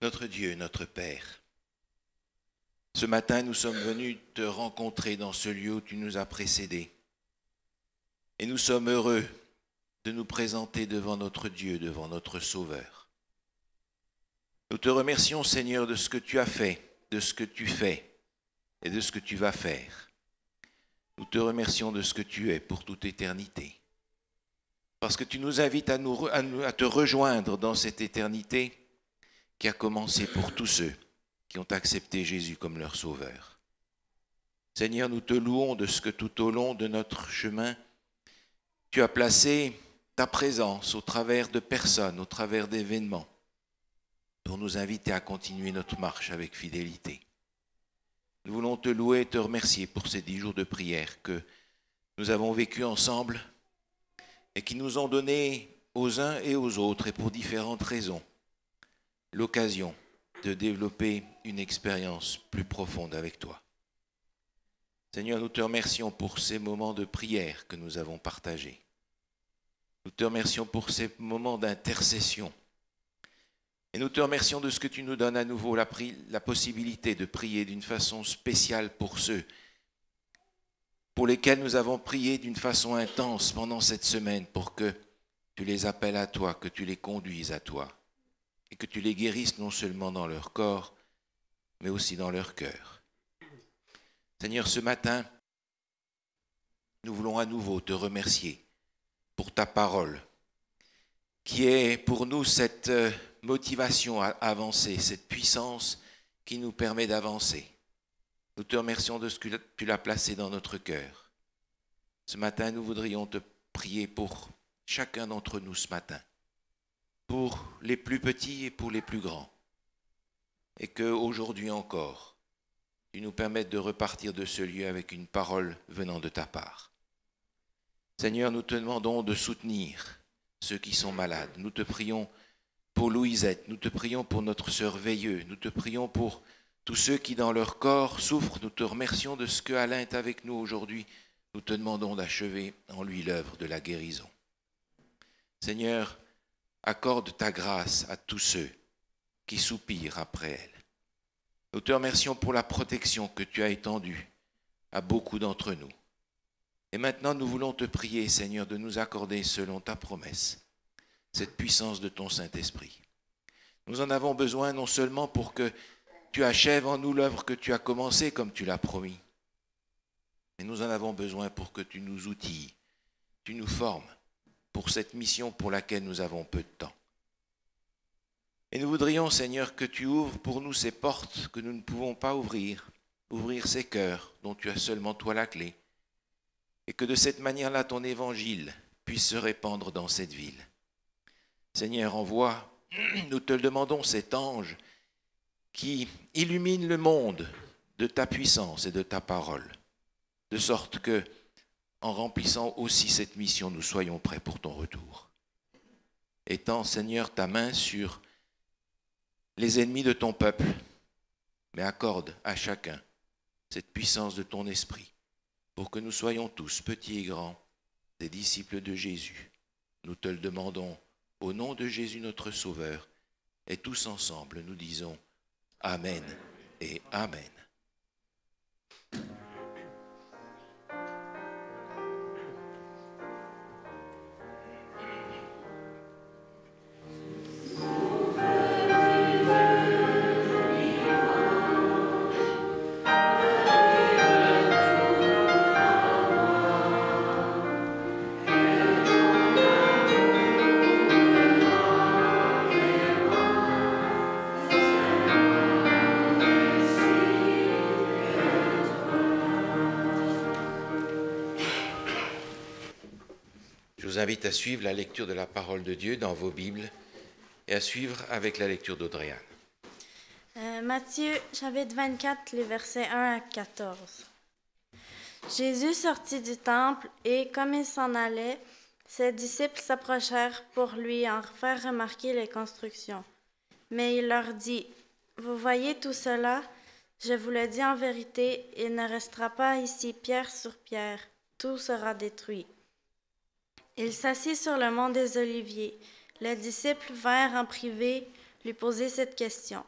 notre Dieu, notre Père, ce matin, nous sommes venus te rencontrer dans ce lieu où tu nous as précédés. Et nous sommes heureux de nous présenter devant notre Dieu, devant notre Sauveur. Nous te remercions, Seigneur, de ce que tu as fait, de ce que tu fais et de ce que tu vas faire. Nous te remercions de ce que tu es pour toute éternité. Parce que tu nous invites à te rejoindre dans cette éternité qui a commencé pour tous ceux qui ont accepté Jésus comme leur Sauveur. Seigneur, nous te louons de ce que tout au long de notre chemin, tu as placé ta présence au travers de personnes, au travers d'événements, pour nous inviter à continuer notre marche avec fidélité. Nous voulons te louer et te remercier pour ces 10 jours de prière que nous avons vécus ensemble et qui nous ont donné aux uns et aux autres, et pour différentes raisons, l'occasion de développer une expérience plus profonde avec toi. Seigneur, nous te remercions pour ces moments de prière que nous avons partagés. Nous te remercions pour ces moments d'intercession. Et nous te remercions de ce que tu nous donnes à nouveau la possibilité de prier d'une façon spéciale pour ceux pour lesquels nous avons prié d'une façon intense pendant cette semaine, pour que tu les appelles à toi, que tu les conduises à toi, et que tu les guérisses non seulement dans leur corps, mais aussi dans leur cœur. Seigneur, ce matin, nous voulons à nouveau te remercier pour ta parole, qui est pour nous cette motivation à avancer, cette puissance qui nous permet d'avancer. Nous te remercions de ce que tu l'as placé dans notre cœur. Ce matin, nous voudrions te prier pour chacun d'entre nous ce matin, pour les plus petits et pour les plus grands, et qu'aujourd'hui encore, tu nous permettes de repartir de ce lieu avec une parole venant de ta part. Seigneur, nous te demandons de soutenir ceux qui sont malades. Nous te prions pour Louisette, nous te prions pour notre sœur Veilleux, nous te prions pour tous ceux qui dans leur corps souffrent. Nous te remercions de ce que Alain est avec nous aujourd'hui. Nous te demandons d'achever en lui l'œuvre de la guérison. Seigneur, accorde ta grâce à tous ceux qui soupirent après elle. Nous te remercions pour la protection que tu as étendue à beaucoup d'entre nous. Et maintenant, nous voulons te prier, Seigneur, de nous accorder, selon ta promesse, cette puissance de ton Saint-Esprit. Nous en avons besoin non seulement pour que tu achèves en nous l'œuvre que tu as commencée comme tu l'as promis, mais nous en avons besoin pour que tu nous outilles, tu nous formes pour cette mission pour laquelle nous avons peu de temps. Et nous voudrions, Seigneur, que tu ouvres pour nous ces portes que nous ne pouvons pas ouvrir ces cœurs dont tu as seulement toi la clé, et que de cette manière-là, ton évangile puisse se répandre dans cette ville. Seigneur, envoie, nous te le demandons, cet ange qui illumine le monde de ta puissance et de ta parole, de sorte que, en remplissant aussi cette mission, nous soyons prêts pour ton retour. Étends, Seigneur, ta main sur les ennemis de ton peuple, mais accorde à chacun cette puissance de ton esprit, pour que nous soyons tous, petits et grands, des disciples de Jésus. Nous te le demandons au nom de Jésus notre Sauveur, et tous ensemble nous disons Amen et Amen. Je vous invite à suivre la lecture de la parole de Dieu dans vos Bibles et à suivre avec la lecture d'Audrey-Anne. Matthieu, chapitre 24, les versets 1 à 14. Jésus sortit du temple et, comme il s'en allait, ses disciples s'approchèrent pour lui en faire remarquer les constructions. Mais il leur dit, « Vous voyez tout cela? Je vous le dis en vérité, il ne restera pas ici pierre sur pierre, tout sera détruit. » Il s'assit sur le mont des Oliviers. Les disciples vinrent en privé lui poser cette question.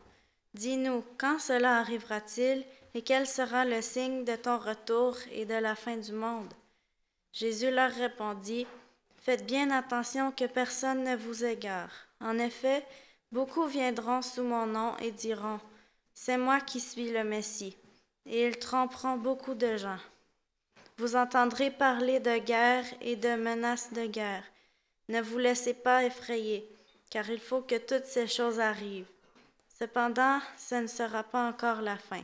Dis-nous, quand cela arrivera-t-il et quel sera le signe de ton retour et de la fin du monde? Jésus leur répondit, faites bien attention que personne ne vous égare. En effet, beaucoup viendront sous mon nom et diront, c'est moi qui suis le Messie, et ils tromperont beaucoup de gens. Vous entendrez parler de guerre et de menaces de guerre. Ne vous laissez pas effrayer, car il faut que toutes ces choses arrivent. Cependant, ce ne sera pas encore la fin.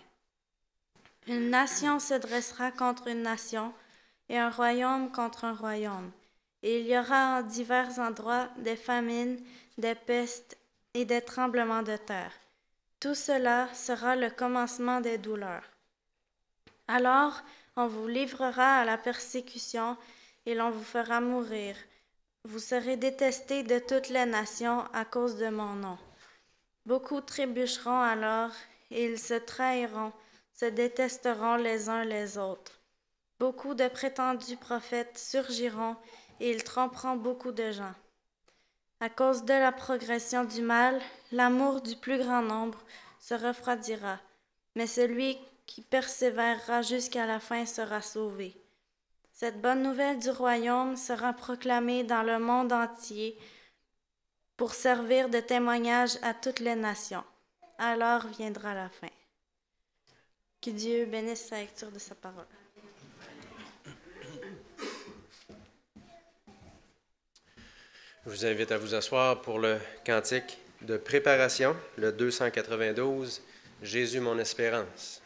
Une nation se dressera contre une nation, et un royaume contre un royaume. Et il y aura en divers endroits des famines, des pestes et des tremblements de terre. Tout cela sera le commencement des douleurs. Alors, on vous livrera à la persécution et l'on vous fera mourir. Vous serez détestés de toutes les nations à cause de mon nom. Beaucoup trébucheront alors, et ils se trahiront, se détesteront les uns les autres. Beaucoup de prétendus prophètes surgiront, et ils tromperont beaucoup de gens. À cause de la progression du mal, l'amour du plus grand nombre se refroidira, mais celui qui persévérera jusqu'à la fin sera sauvé. Cette bonne nouvelle du royaume sera proclamée dans le monde entier pour servir de témoignage à toutes les nations. Alors viendra la fin. Que Dieu bénisse la lecture de sa parole. Je vous invite à vous asseoir pour le cantique de préparation, le 292, « Jésus mon espérance ».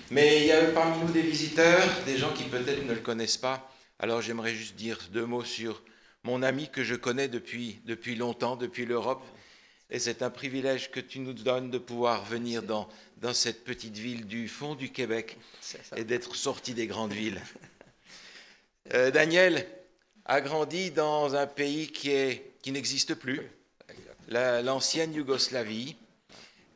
Mais il y a parmi nous des visiteurs, des gens qui peut-être ne le connaissent pas. Alors j'aimerais juste dire 2 mots sur mon ami que je connais depuis longtemps, depuis l'Europe. Et c'est un privilège que tu nous donnes de pouvoir venir dans cette petite ville du fond du Québec et d'être sorti des grandes villes. Daniel a grandi dans un pays qui n'existe plus, l'ancienne Yougoslavie.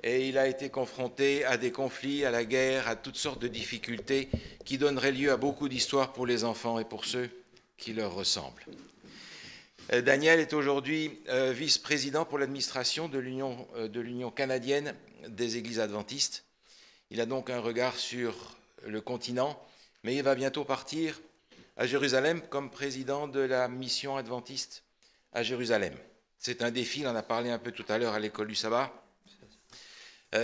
Et il a été confronté à des conflits, à la guerre, à toutes sortes de difficultés qui donneraient lieu à beaucoup d'histoires pour les enfants et pour ceux qui leur ressemblent. Daniel est aujourd'hui vice-président pour l'administration de l'Union canadienne des Églises adventistes. Il a donc un regard sur le continent, mais il va bientôt partir à Jérusalem comme président de la mission adventiste à Jérusalem. C'est un défi, on en a parlé un peu tout à l'heure à l'école du sabbat.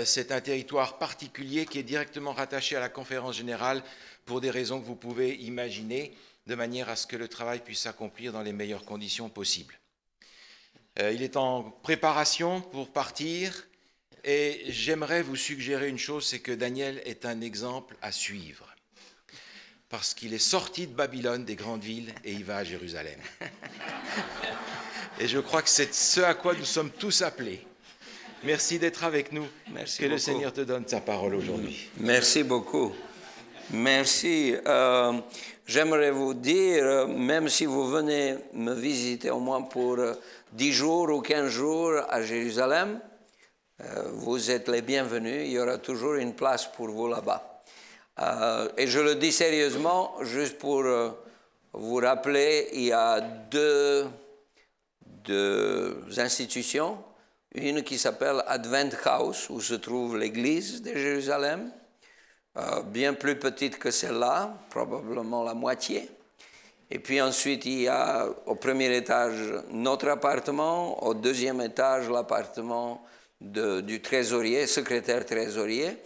C'est un territoire particulier qui est directement rattaché à la conférence générale pour des raisons que vous pouvez imaginer. de manière à ce que le travail puisse s'accomplir dans les meilleures conditions possibles. Il est en préparation pour partir et j'aimerais vous suggérer une chose, c'est que Daniel est un exemple à suivre. Parce qu'il est sorti de Babylone, des grandes villes, et il va à Jérusalem. Et je crois que c'est ce à quoi nous sommes tous appelés. Merci d'être avec nous. Merci que beaucoup. Le Seigneur te donne sa parole aujourd'hui. Merci beaucoup. Merci. J'aimerais vous dire, même si vous venez me visiter au moins pour 10 jours ou 15 jours à Jérusalem, vous êtes les bienvenus. Il y aura toujours une place pour vous là-bas. Et je le dis sérieusement, juste pour vous rappeler, il y a deux institutions. Une qui s'appelle Advent House, où se trouve l'église de Jérusalem, bien plus petite que celle-là, probablement la moitié. Et puis ensuite, il y a au premier étage notre appartement, au deuxième étage l'appartement du trésorier, secrétaire trésorier.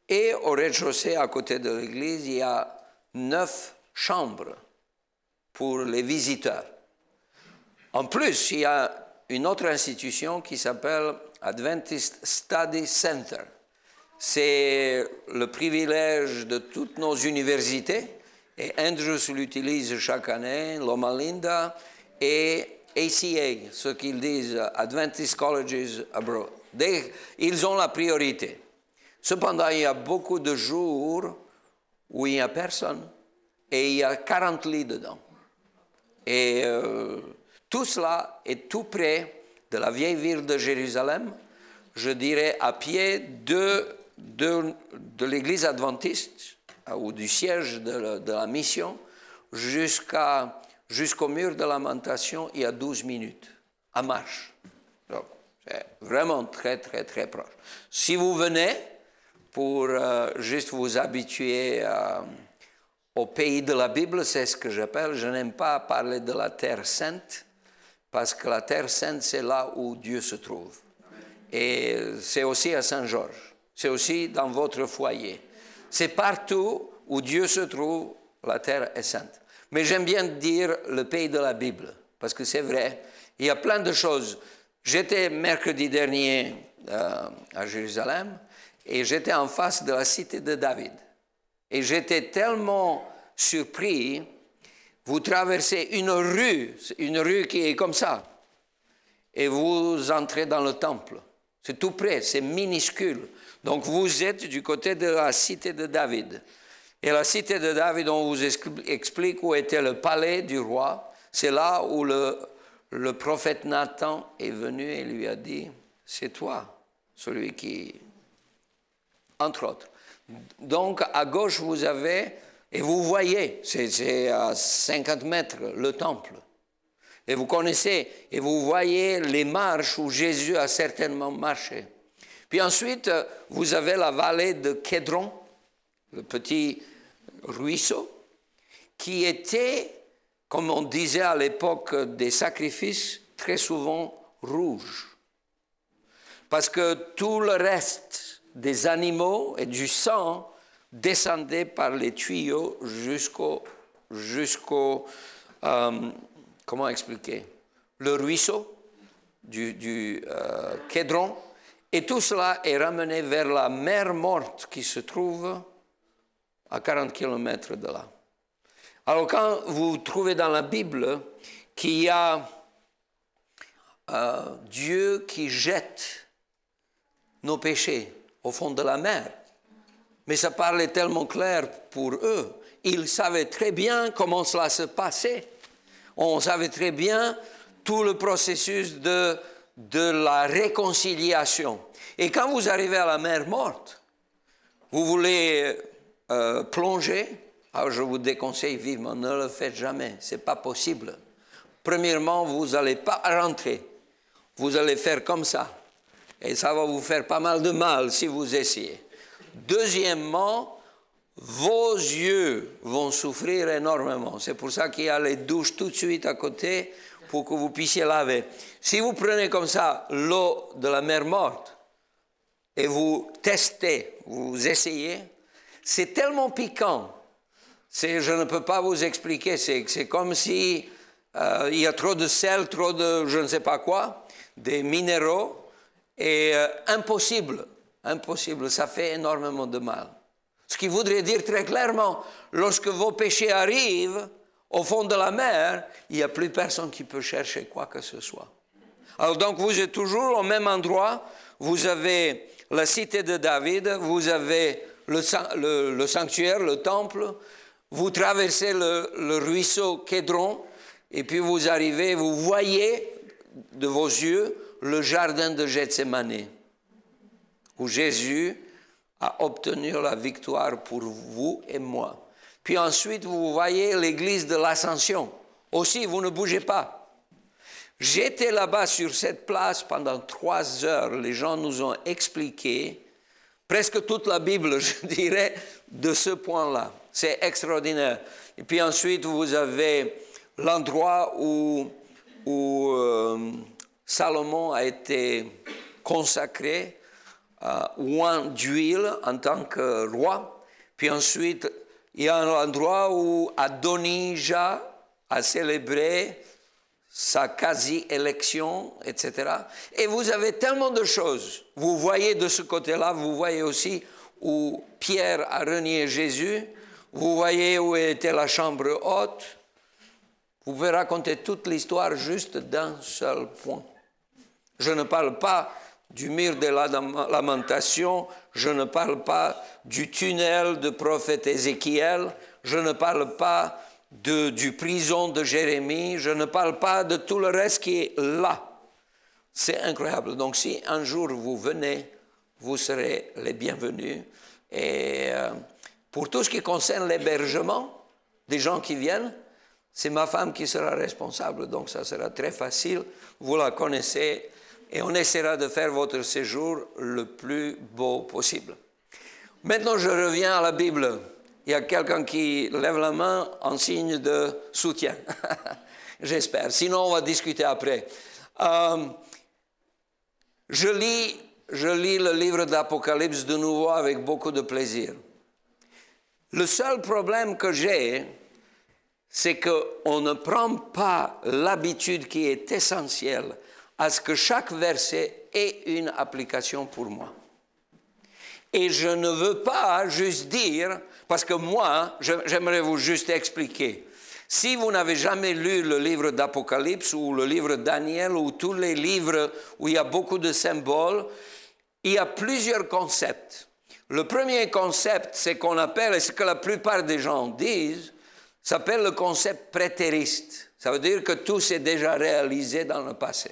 Et au rez-de-chaussée, à côté de l'église, il y a 9 chambres pour les visiteurs. En plus, il y a une autre institution qui s'appelle Adventist Study Center. C'est le privilège de toutes nos universités, et Andrews l'utilise chaque année, Loma Linda, et ACA, ce qu'ils disent Adventist Colleges Abroad. Ils ont la priorité. Cependant, il y a beaucoup de jours où il n'y a personne, et il y a 40 lits dedans. Et tout cela est tout près de la vieille ville de Jérusalem, je dirais à pied de l'église adventiste, ou du siège de la mission, jusqu'au mur de lamentation, il y a 12 minutes, à marche. Donc, c'est vraiment très, très, très proche. Si vous venez pour juste vous habituer au pays de la Bible, c'est ce que j'appelle, je n'aime pas parler de la Terre Sainte, parce que la Terre Sainte, c'est là où Dieu se trouve. Et c'est aussi à Saint-Georges, c'est aussi dans votre foyer. C'est partout où Dieu se trouve, la Terre est sainte. Mais j'aime bien dire le pays de la Bible, parce que c'est vrai, il y a plein de choses. J'étais mercredi dernier à Jérusalem, et j'étais en face de la cité de David. Et j'étais tellement surpris, vous traversez une rue qui est comme ça, et vous entrez dans le temple. C'est tout près, c'est minuscule. Donc vous êtes du côté de la cité de David. Et la cité de David, on vous explique où était le palais du roi. C'est là où le prophète Nathan est venu et lui a dit, c'est toi, celui qui... Entre autres. Donc, à gauche, vous avez, et vous voyez, c'est à 50 mètres, le temple. Et vous connaissez, et vous voyez les marches où Jésus a certainement marché. Puis ensuite, vous avez la vallée de Kédron, le petit ruisseau, qui était, comme on disait à l'époque des sacrifices, très souvent rouge. Parce que tout le reste des animaux et du sang descendait par les tuyaux jusqu'au comment expliquer, le ruisseau du Kédron, et tout cela est ramené vers la mer Morte qui se trouve à 40 km de là. Alors quand vous trouvez dans la Bible qu'il y a Dieu qui jette nos péchés au fond de la mer, mais ça parlait tellement clair pour eux, ils savaient très bien comment cela se passait. On savait très bien tout le processus de la réconciliation. Et quand vous arrivez à la mer Morte, vous voulez plonger, alors je vous déconseille vivement, ne le faites jamais, ce n'est pas possible. Premièrement, vous n'allez pas rentrer, vous allez faire comme ça, et ça va vous faire pas mal de mal si vous essayez. Deuxièmement, vos yeux vont souffrir énormément. C'est pour ça qu'il y a les douches tout de suite à côté pour que vous puissiez laver. Si vous prenez comme ça l'eau de la mer Morte et vous testez, vous essayez, c'est tellement piquant, Je ne peux pas vous expliquer. C'est comme si il y a trop de sel, trop de je ne sais pas quoi, des minéraux, et impossible, ça fait énormément de mal. Ce qui voudrait dire très clairement, lorsque vos péchés arrivent au fond de la mer, il n'y a plus personne qui peut chercher quoi que ce soit. Alors donc vous êtes toujours au même endroit, vous avez la cité de David, vous avez le sanctuaire, le temple, vous traversez le ruisseau Kédron, et puis vous arrivez, vous voyez de vos yeux le jardin de Gethsémane, où Jésus a obtenu la victoire pour vous et moi. Puis ensuite, vous voyez l'église de l'Ascension. Aussi, vous ne bougez pas. J'étais là-bas sur cette place pendant 3 heures. Les gens nous ont expliqué presque toute la Bible, je dirais, de ce point-là. C'est extraordinaire. Et puis ensuite, vous avez l'endroit où Salomon a été consacré, oint d'huile en tant que roi. Puis ensuite, il y a un endroit où Adonijah a célébré sa quasi-élection, etc. Et vous avez tellement de choses. Vous voyez de ce côté-là, vous voyez aussi où Pierre a renié Jésus. Vous voyez où était la chambre haute. Vous pouvez raconter toute l'histoire juste d'un seul point. Je ne parle pas du mur de la lamentation, je ne parle pas du tunnel de prophète Ézéchiel, je ne parle pas du prison de Jérémie, je ne parle pas de tout le reste qui est là. C'est incroyable. Donc si un jour vous venez, vous serez les bienvenus. Et pour tout ce qui concerne l'hébergement des gens qui viennent, c'est ma femme qui sera responsable, donc ça sera très facile. Vous la connaissez et on essaiera de faire votre séjour le plus beau possible. Maintenant, je reviens à la Bible. Il y a quelqu'un qui lève la main en signe de soutien. J'espère. Sinon, on va discuter après. Je lis le livre d'Apocalypse de nouveau avec beaucoup de plaisir. Le seul problème que j'ai, c'est qu'on ne prend pas l'habitude qui est essentielle à ce que chaque verset ait une application pour moi. Et je ne veux pas juste dire, parce que moi, j'aimerais vous juste expliquer. Si vous n'avez jamais lu le livre d'Apocalypse ou le livre de Daniel ou tous les livres où il y a beaucoup de symboles, il y a plusieurs concepts. Le premier concept, c'est qu'on appelle, et ce que la plupart des gens disent, s'appelle le concept prétériste. Ça veut dire que tout s'est déjà réalisé dans le passé.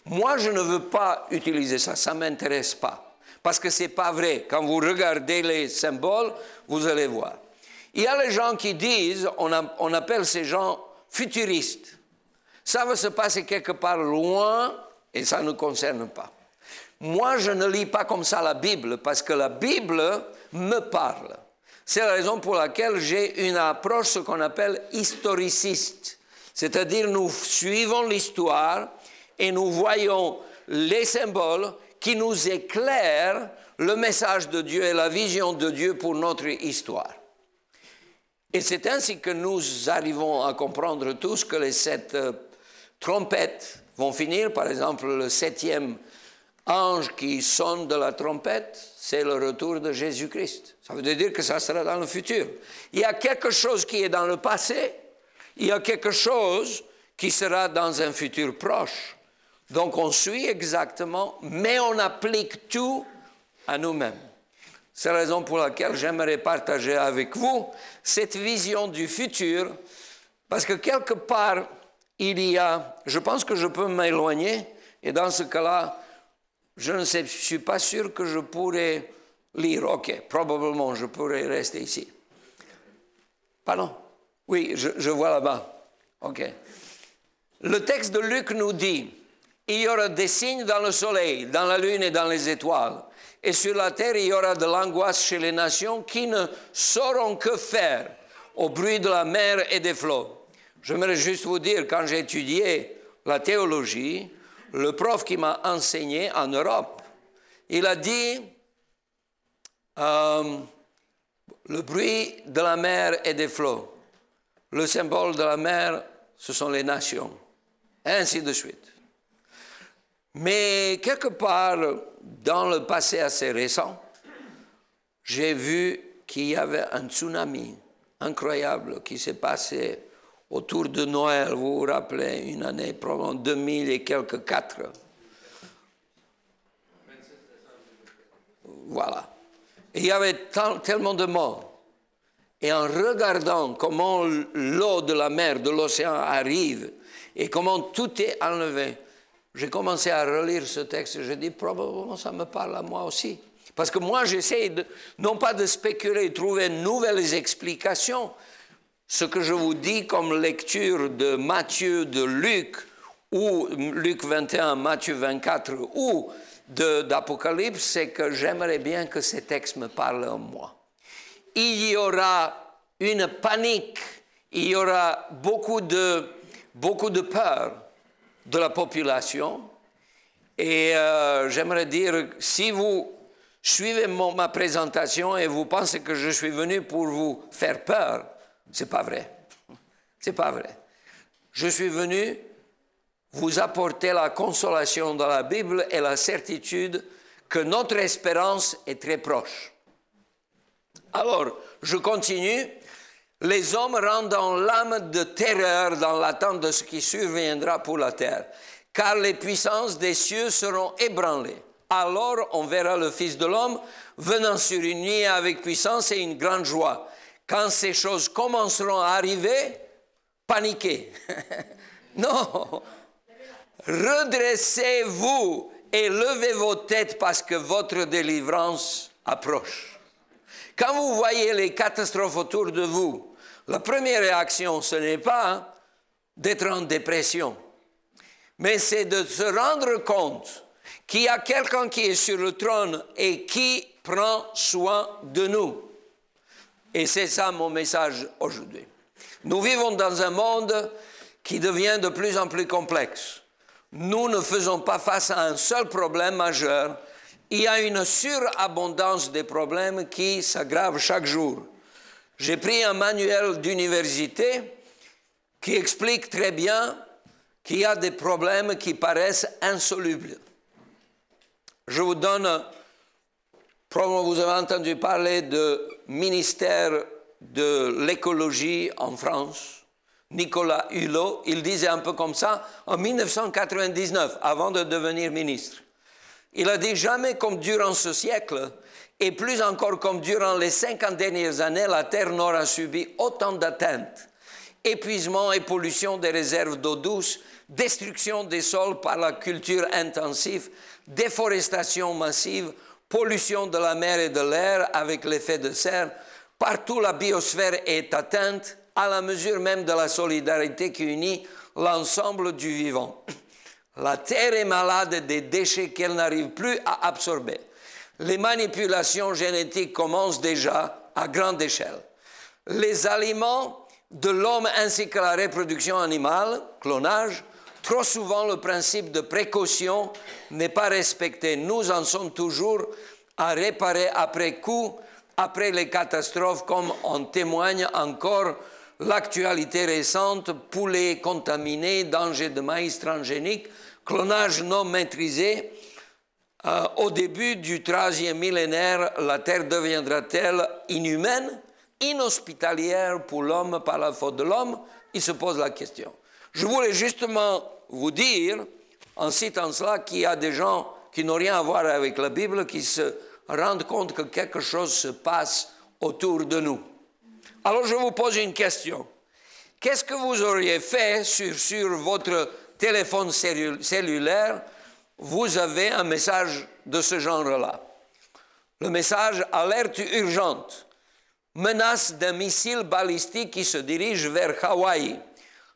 Moi, je ne veux pas utiliser ça, ça ne m'intéresse pas. Parce que ce n'est pas vrai. Quand vous regardez les symboles, vous allez voir. Il y a les gens qui disent, on appelle ces gens futuristes. Ça va se passer quelque part loin et ça ne nous concerne pas. Moi, je ne lis pas comme ça la Bible parce que la Bible me parle. C'est la raison pour laquelle j'ai une approche, ce qu'on appelle historiciste. C'est-à-dire, nous suivons l'histoire et nous voyons les symboles qui nous éclairent le message de Dieu et la vision de Dieu pour notre histoire. Et c'est ainsi que nous arrivons à comprendre tous que les 7 trompettes vont finir. Par exemple, le 7e ange qui sonne de la trompette, c'est le retour de Jésus-Christ. Ça veut dire que ça sera dans le futur. Il y a quelque chose qui est dans le passé, il y a quelque chose qui sera dans un futur proche. Donc on suit exactement, mais on applique tout à nous-mêmes. C'est la raison pour laquelle j'aimerais partager avec vous cette vision du futur, parce que quelque part, il y a, je pense que je peux m'éloigner, et dans ce cas-là, je ne suis pas sûr que je pourrais lire. Ok, probablement je pourrais rester ici. Pardon? Oui, je vois là-bas. Ok. Le texte de Luc nous dit, il y aura des signes dans le soleil, dans la lune et dans les étoiles. Et sur la terre, il y aura de l'angoisse chez les nations qui ne sauront que faire au bruit de la mer et des flots. J'aimerais juste vous dire, quand j'ai étudié la théologie, le prof qui m'a enseigné en Europe, il a dit, Le bruit de la mer et des flots. Le symbole de la mer, ce sont les nations. Et ainsi de suite. Mais quelque part, dans le passé assez récent, j'ai vu qu'il y avait un tsunami incroyable qui s'est passé autour de Noël. Vous vous rappelez, une année, probablement 2000 et quelques 4. Voilà. Et il y avait tellement de morts. Et en regardant comment l'eau de la mer, de l'océan arrive, et comment tout est enlevé, j'ai commencé à relire ce texte et j'ai dit, probablement ça me parle à moi aussi. Parce que moi, j'essaie non pas de spéculer, trouver de nouvelles explications. Ce que je vous dis comme lecture de Matthieu, de Luc, ou Luc 21, Matthieu 24, ou d'Apocalypse, c'est que j'aimerais bien que ces textes me parlent à moi. Il y aura une panique, il y aura beaucoup de peur de la population. Et j'aimerais dire, si vous suivez ma présentation et vous pensez que je suis venu pour vous faire peur, c'est pas vrai. C'est pas vrai. Je suis venu vous apporter la consolation dans la Bible et la certitude que notre espérance est très proche. Alors, je continue. Les hommes rentrent dans l'âme de terreur dans l'attente de ce qui surviendra pour la terre, car les puissances des cieux seront ébranlées. Alors on verra le Fils de l'homme venant sur une nuée avec puissance et une grande joie. Quand ces choses commenceront à arriver, paniquez. Non. Redressez-vous et levez vos têtes parce que votre délivrance approche. Quand vous voyez les catastrophes autour de vous, la première réaction, ce n'est pas d'être en dépression, mais c'est de se rendre compte qu'il y a quelqu'un qui est sur le trône et qui prend soin de nous. Et c'est ça mon message aujourd'hui. Nous vivons dans un monde qui devient de plus en plus complexe. Nous ne faisons pas face à un seul problème majeur. Il y a une surabondance des problèmes qui s'aggravent chaque jour. J'ai pris un manuel d'université qui explique très bien qu'il y a des problèmes qui paraissent insolubles. Je vous donne, probablement vous avez entendu parler du ministère de l'écologie en France, Nicolas Hulot. Il disait un peu comme ça en 1999, avant de devenir ministre. Il a dit jamais comme durant ce siècle, et plus encore comme durant les 50 dernières années, la Terre n'aura subi autant d'atteintes. Épuisement et pollution des réserves d'eau douce, destruction des sols par la culture intensive, déforestation massive, pollution de la mer et de l'air avec l'effet de serre. Partout la biosphère est atteinte à la mesure même de la solidarité qui unit l'ensemble du vivant. La Terre est malade des déchets qu'elle n'arrive plus à absorber. Les manipulations génétiques commencent déjà à grande échelle. Les aliments de l'homme ainsi que la reproduction animale, clonage, trop souvent le principe de précaution n'est pas respecté. Nous en sommes toujours à réparer après coup, après les catastrophes, comme en témoigne encore l'actualité récente, poulets contaminés, danger de maïs transgénique, clonage non maîtrisé. Au début du 3e millénaire, la Terre deviendra-t-elle inhumaine, inhospitalière pour l'homme par la faute de l'homme? Il se pose la question. Je voulais justement vous dire, en citant cela, qu'il y a des gens qui n'ont rien à voir avec la Bible, qui se rendent compte que quelque chose se passe autour de nous. Alors je vous pose une question. Qu'est-ce que vous auriez fait sur votre téléphone cellulaire? Vous avez un message de ce genre-là. Le message « Alerte urgente ». Menace d'un missile balistique qui se dirige vers Hawaï.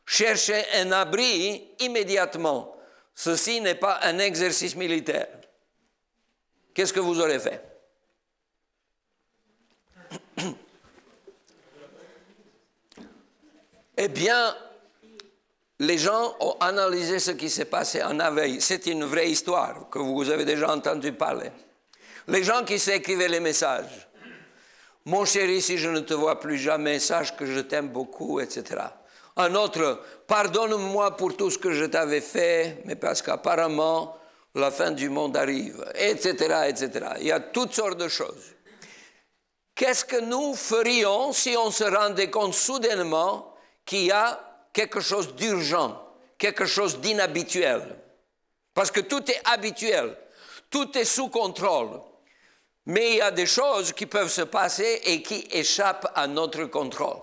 Cherchez un abri immédiatement. Ceci n'est pas un exercice militaire. Qu'est-ce que vous aurez fait? Eh bien, les gens ont analysé ce qui s'est passé en Hawaï. C'est une vraie histoire que vous avez déjà entendu parler. Les gens qui s'écrivaient les messages. mon chéri, si je ne te vois plus jamais, sache que je t'aime beaucoup, etc. Un autre, pardonne-moi pour tout ce que je t'avais fait, mais parce qu'apparemment, la fin du monde arrive, etc., etc. Il y a toutes sortes de choses. Qu'est-ce que nous ferions si on se rendait compte soudainement qu'il y a quelque chose d'urgent, quelque chose d'inhabituel? Parce que tout est habituel, tout est sous contrôle. Mais il y a des choses qui peuvent se passer et qui échappent à notre contrôle.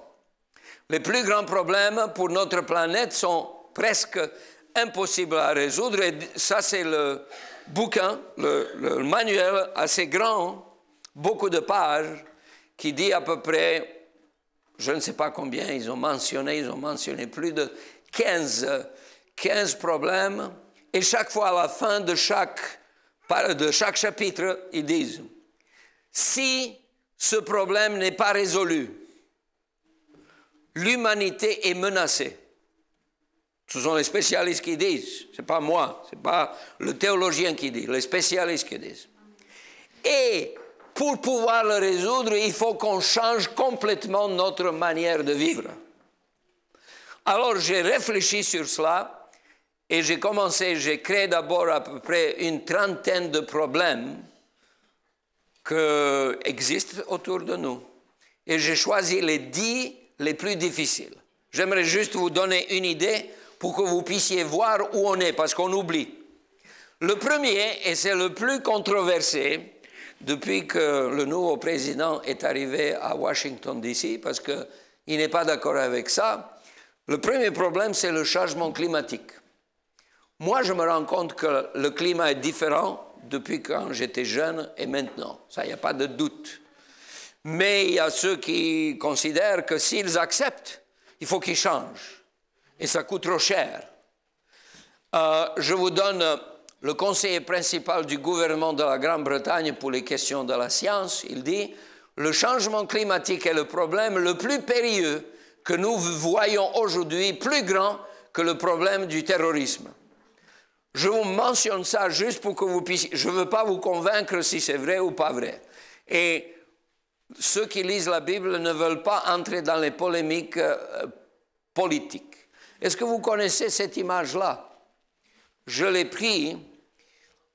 Les plus grands problèmes pour notre planète sont presque impossibles à résoudre. Et ça, c'est le bouquin, le manuel assez grand, beaucoup de pages, qui dit à peu près, je ne sais pas combien ils ont mentionné plus de 15 problèmes. Et chaque fois, à la fin de chaque chapitre, ils disent, si ce problème n'est pas résolu, l'humanité est menacée. Ce sont les spécialistes qui disent, ce n'est pas moi, ce n'est pas le théologien qui dit, les spécialistes qui disent. Et pour pouvoir le résoudre, il faut qu'on change complètement notre manière de vivre. Alors j'ai réfléchi sur cela et j'ai créé d'abord à peu près une trentaine de problèmes qui existent autour de nous. Et j'ai choisi les 10 les plus difficiles. J'aimerais juste vous donner une idée pour que vous puissiez voir où on est, parce qu'on oublie. Le premier, et c'est le plus controversé, depuis que le nouveau président est arrivé à Washington, D.C., parce qu'il n'est pas d'accord avec ça, le premier problème, c'est le changement climatique. Moi, je me rends compte que le climat est différent depuis quand j'étais jeune et maintenant. Ça, il n'y a pas de doute. Mais il y a ceux qui considèrent que s'ils acceptent, il faut qu'ils changent. Et ça coûte trop cher. Je vous donne le conseiller principal du gouvernement de la Grande-Bretagne pour les questions de la science. Il dit, le changement climatique est le problème le plus périlleux que nous voyons aujourd'hui, plus grand que le problème du terrorisme. Je vous mentionne ça juste pour que vous puissiez... Je ne veux pas vous convaincre si c'est vrai ou pas vrai. Et ceux qui lisent la Bible ne veulent pas entrer dans les polémiques politiques. Est-ce que vous connaissez cette image-là? Je l'ai prise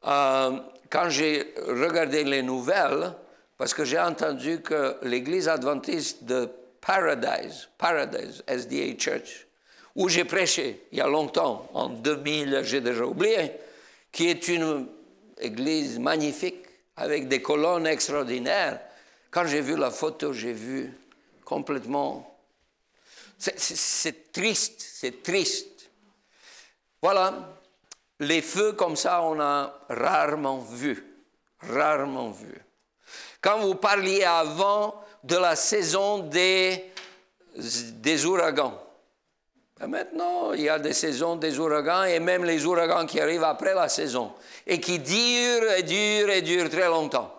quand j'ai regardé les nouvelles, parce que j'ai entendu que l'Église adventiste de Paradise, SDA Church, où j'ai prêché il y a longtemps, en 2000, j'ai déjà oublié, qui est une église magnifique, avec des colonnes extraordinaires. Quand j'ai vu la photo, j'ai vu complètement... C'est triste, c'est triste. Voilà, les feux comme ça, on a rarement vu, rarement vu. Quand vous parliez avant de la saison des ouragans, et maintenant, il y a des saisons des ouragans et même les ouragans qui arrivent après la saison et qui durent et durent et durent très longtemps.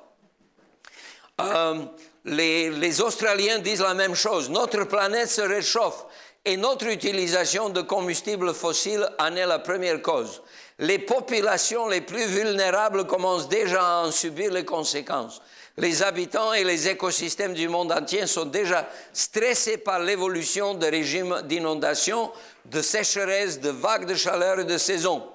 Les Australiens disent la même chose. Notre planète se réchauffe et notre utilisation de combustibles fossiles en est la première cause. Les populations les plus vulnérables commencent déjà à en subir les conséquences. Les habitants et les écosystèmes du monde entier sont déjà stressés par l'évolution de régimes d'inondation, de sécheresse, de vagues de chaleur et de saison.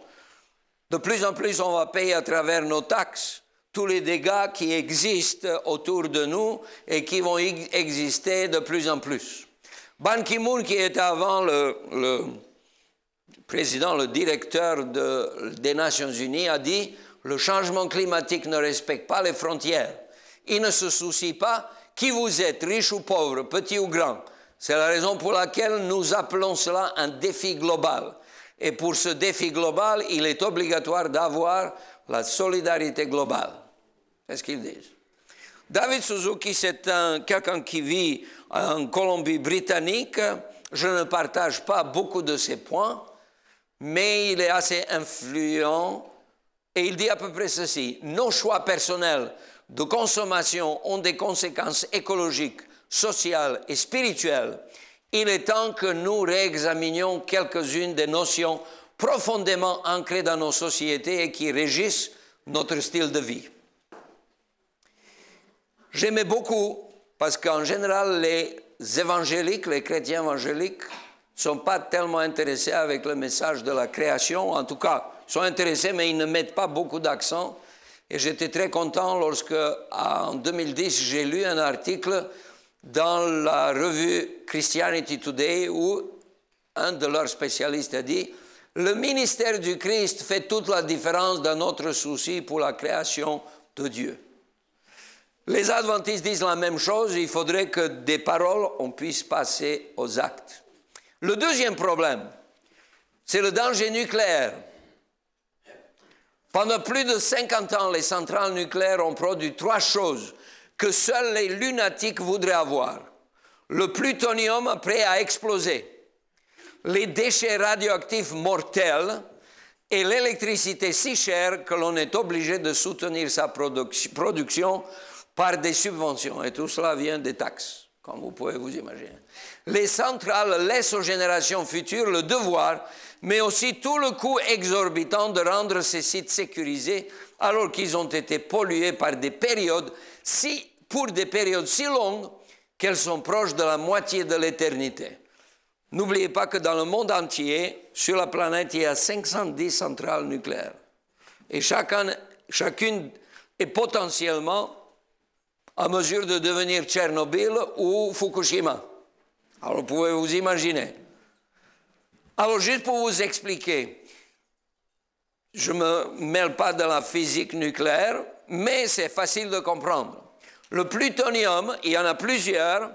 De plus en plus, on va payer à travers nos taxes tous les dégâts qui existent autour de nous et qui vont exister de plus en plus. Ban Ki-moon, qui était avant le président, le directeur des Nations Unies, a dit « Le changement climatique ne respecte pas les frontières. Il ne se soucie pas qui vous êtes, riche ou pauvre, petit ou grand. C'est la raison pour laquelle nous appelons cela un défi global. Et pour ce défi global, il est obligatoire d'avoir la solidarité globale. » C'est ce qu'ils disent. David Suzuki, c'est quelqu'un qui vit en Colombie-Britannique. Je ne partage pas beaucoup de ses points, mais il est assez influent. Et il dit à peu près ceci: nos choix personnels de consommation ont des conséquences écologiques, sociales et spirituelles. Il est temps que nous réexaminions quelques-unes des notions profondément ancrées dans nos sociétés et qui régissent notre style de vie. J'aimais beaucoup parce qu'en général, les évangéliques, les chrétiens évangéliques, ne sont pas tellement intéressés avec le message de la création. En tout cas, ils sont intéressés, mais ils ne mettent pas beaucoup d'accent. Et j'étais très content lorsque, en 2010, j'ai lu un article dans la revue Christianity Today où un de leurs spécialistes a dit « Le ministère du Christ fait toute la différence dans notre souci pour la création de Dieu. » Les adventistes disent la même chose, il faudrait que des paroles, on puisse passer aux actes. Le deuxième problème, c'est le danger nucléaire. Pendant plus de 50 ans, les centrales nucléaires ont produit 3 choses que seuls les lunatiques voudraient avoir. Le plutonium prêt à exploser, les déchets radioactifs mortels et l'électricité si chère que l'on est obligé de soutenir sa production par des subventions. Et tout cela vient des taxes, comme vous pouvez vous imaginer. Les centrales laissent aux générations futures le devoir, mais aussi tout le coût exorbitant de rendre ces sites sécurisés alors qu'ils ont été pollués par des périodes pour des périodes si longues qu'elles sont proches de la moitié de l'éternité. N'oubliez pas que dans le monde entier, sur la planète, il y a 510 centrales nucléaires. Et chacune est potentiellement à mesure de devenir Tchernobyl ou Fukushima. Alors, vous pouvez vous imaginer. Alors, juste pour vous expliquer, je ne me mêle pas dans la physique nucléaire, mais c'est facile de comprendre. Le plutonium, il y en a plusieurs,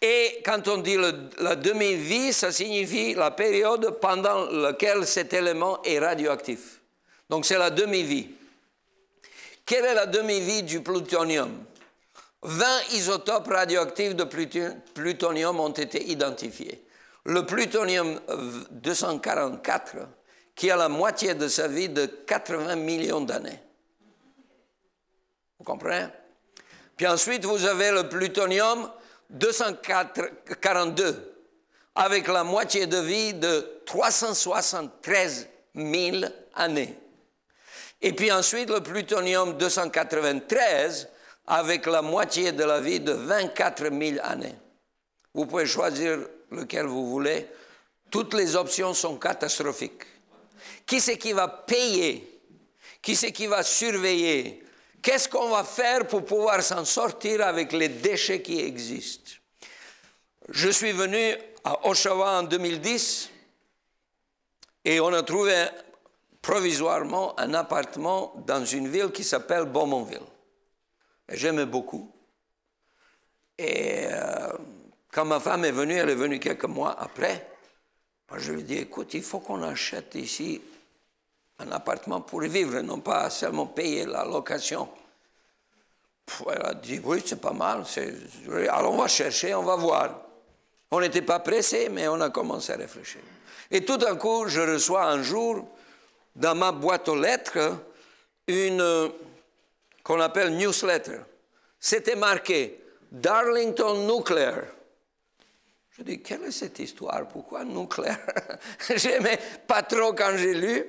et quand on dit la demi-vie, ça signifie la période pendant laquelle cet élément est radioactif. Donc, c'est la demi-vie. Quelle est la demi-vie du plutonium? 20 isotopes radioactifs de plutonium ont été identifiés. Le plutonium 244, qui a la moitié de sa vie de 80 millions d'années. Vous comprenez? Puis ensuite, vous avez le plutonium 242, avec la moitié de vie de 373 000 années. Et puis ensuite, le plutonium 293, avec la moitié de la vie de 24 000 années. Vous pouvez choisir lequel vous voulez. Toutes les options sont catastrophiques. Qui c'est qui va payer? Qui c'est qui va surveiller? Qu'est-ce qu'on va faire pour pouvoir s'en sortir avec les déchets qui existent? Je suis venu à Oshawa en 2010 et on a trouvé provisoirement un appartement dans une ville qui s'appelle Bowmanville. J'aimais beaucoup. Et quand ma femme est venue, elle est venue quelques mois après, moi je lui ai dit, écoute, il faut qu'on achète ici un appartement pour y vivre, non pas seulement payer la location. Elle a dit, oui, c'est pas mal. Alors on va chercher, on va voir. On n'était pas pressés, mais on a commencé à réfléchir. Et tout d'un coup, je reçois un jour, dans ma boîte aux lettres, une qu'on appelle newsletter. C'était marqué Darlington Nuclear. Je dis, quelle est cette histoire? Pourquoi nucléaire? J'aimais pas trop quand j'ai lu.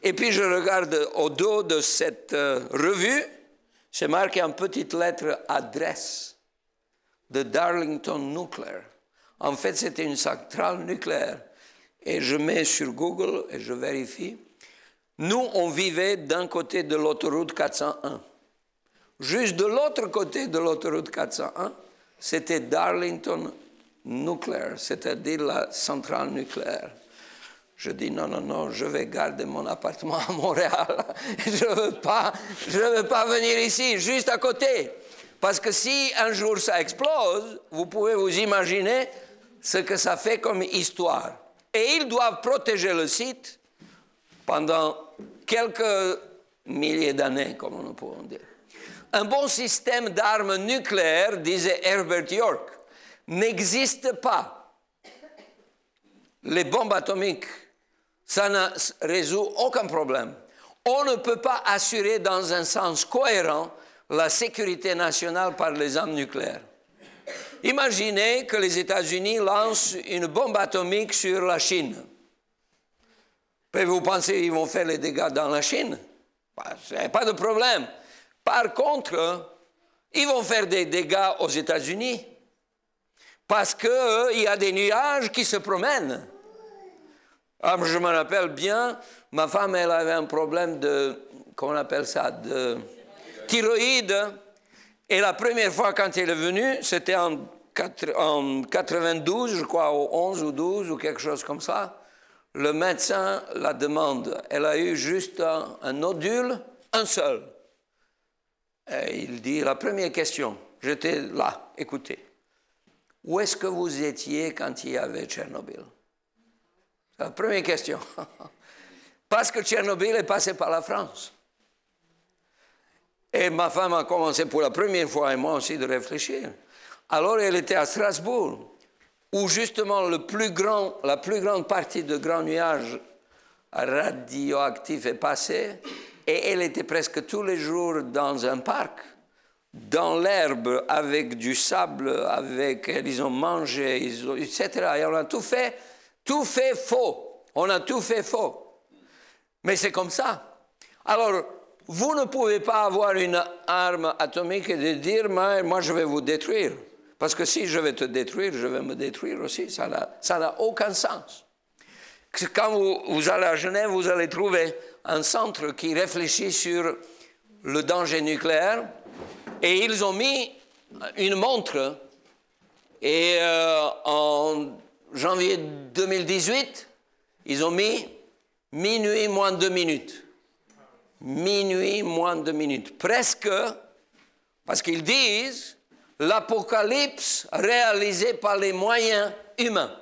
Et puis je regarde au dos de cette revue, c'est marqué en petite lettre adresse de Darlington Nuclear. En fait, c'était une centrale nucléaire. Et je mets sur Google et je vérifie. Nous, on vivait d'un côté de l'autoroute 401. Juste de l'autre côté de l'autoroute 401, c'était Darlington Nuclear, c'est-à-dire la centrale nucléaire. Je dis non, je vais garder mon appartement à Montréal. Je veux pas venir ici, juste à côté. Parce que si un jour ça explose, vous pouvez vous imaginer ce que ça fait comme histoire. Et ils doivent protéger le site pendant quelques milliers d'années, comme nous pouvons dire. Un bon système d'armes nucléaires, disait Herbert York, n'existe pas. Les bombes atomiques, ça ne résout aucun problème. On ne peut pas assurer dans un sens cohérent la sécurité nationale par les armes nucléaires. Imaginez que les États-Unis lancent une bombe atomique sur la Chine. Et vous pensez qu'ils vont faire les dégâts dans la Chine? Pas de problème. Par contre, Ils vont faire des dégâts aux États-Unis parce qu'il y a des nuages qui se promènent. Alors, je me rappelle bien, ma femme, elle avait un problème de, comment on appelle ça, de thyroïde. Et la première fois quand elle est venue, c'était en 92, je crois, au 11 ou 12 ou quelque chose comme ça. Le médecin la demande. Elle a eu juste un nodule, un seul. Et il dit, la première question, j'étais là, écoutez. Où est-ce que vous étiez quand il y avait Tchernobyl? C'est la première question. Parce que Tchernobyl est passé par la France. Et ma femme a commencé pour la première fois, et moi aussi, de réfléchir. Alors, elle était à Strasbourg, où justement la plus grande partie de grands nuages radioactifs est passée, et elle était presque tous les jours dans un parc, dans l'herbe, avec du sable, ils ont mangé, etc. Et on a tout fait faux. On a tout fait faux. Mais c'est comme ça. Alors, vous ne pouvez pas avoir une arme atomique et de dire, moi je vais vous détruire. Parce que si je vais te détruire, je vais me détruire aussi. Ça n'a aucun sens. Quand vous allez à Genève, vous allez trouver un centre qui réfléchit sur le danger nucléaire. Et ils ont mis une montre. Et en janvier 2018, ils ont mis minuit moins 2 minutes. Minuit moins 2 minutes. Presque, parce qu'ils disent, l'apocalypse réalisé par les moyens humains.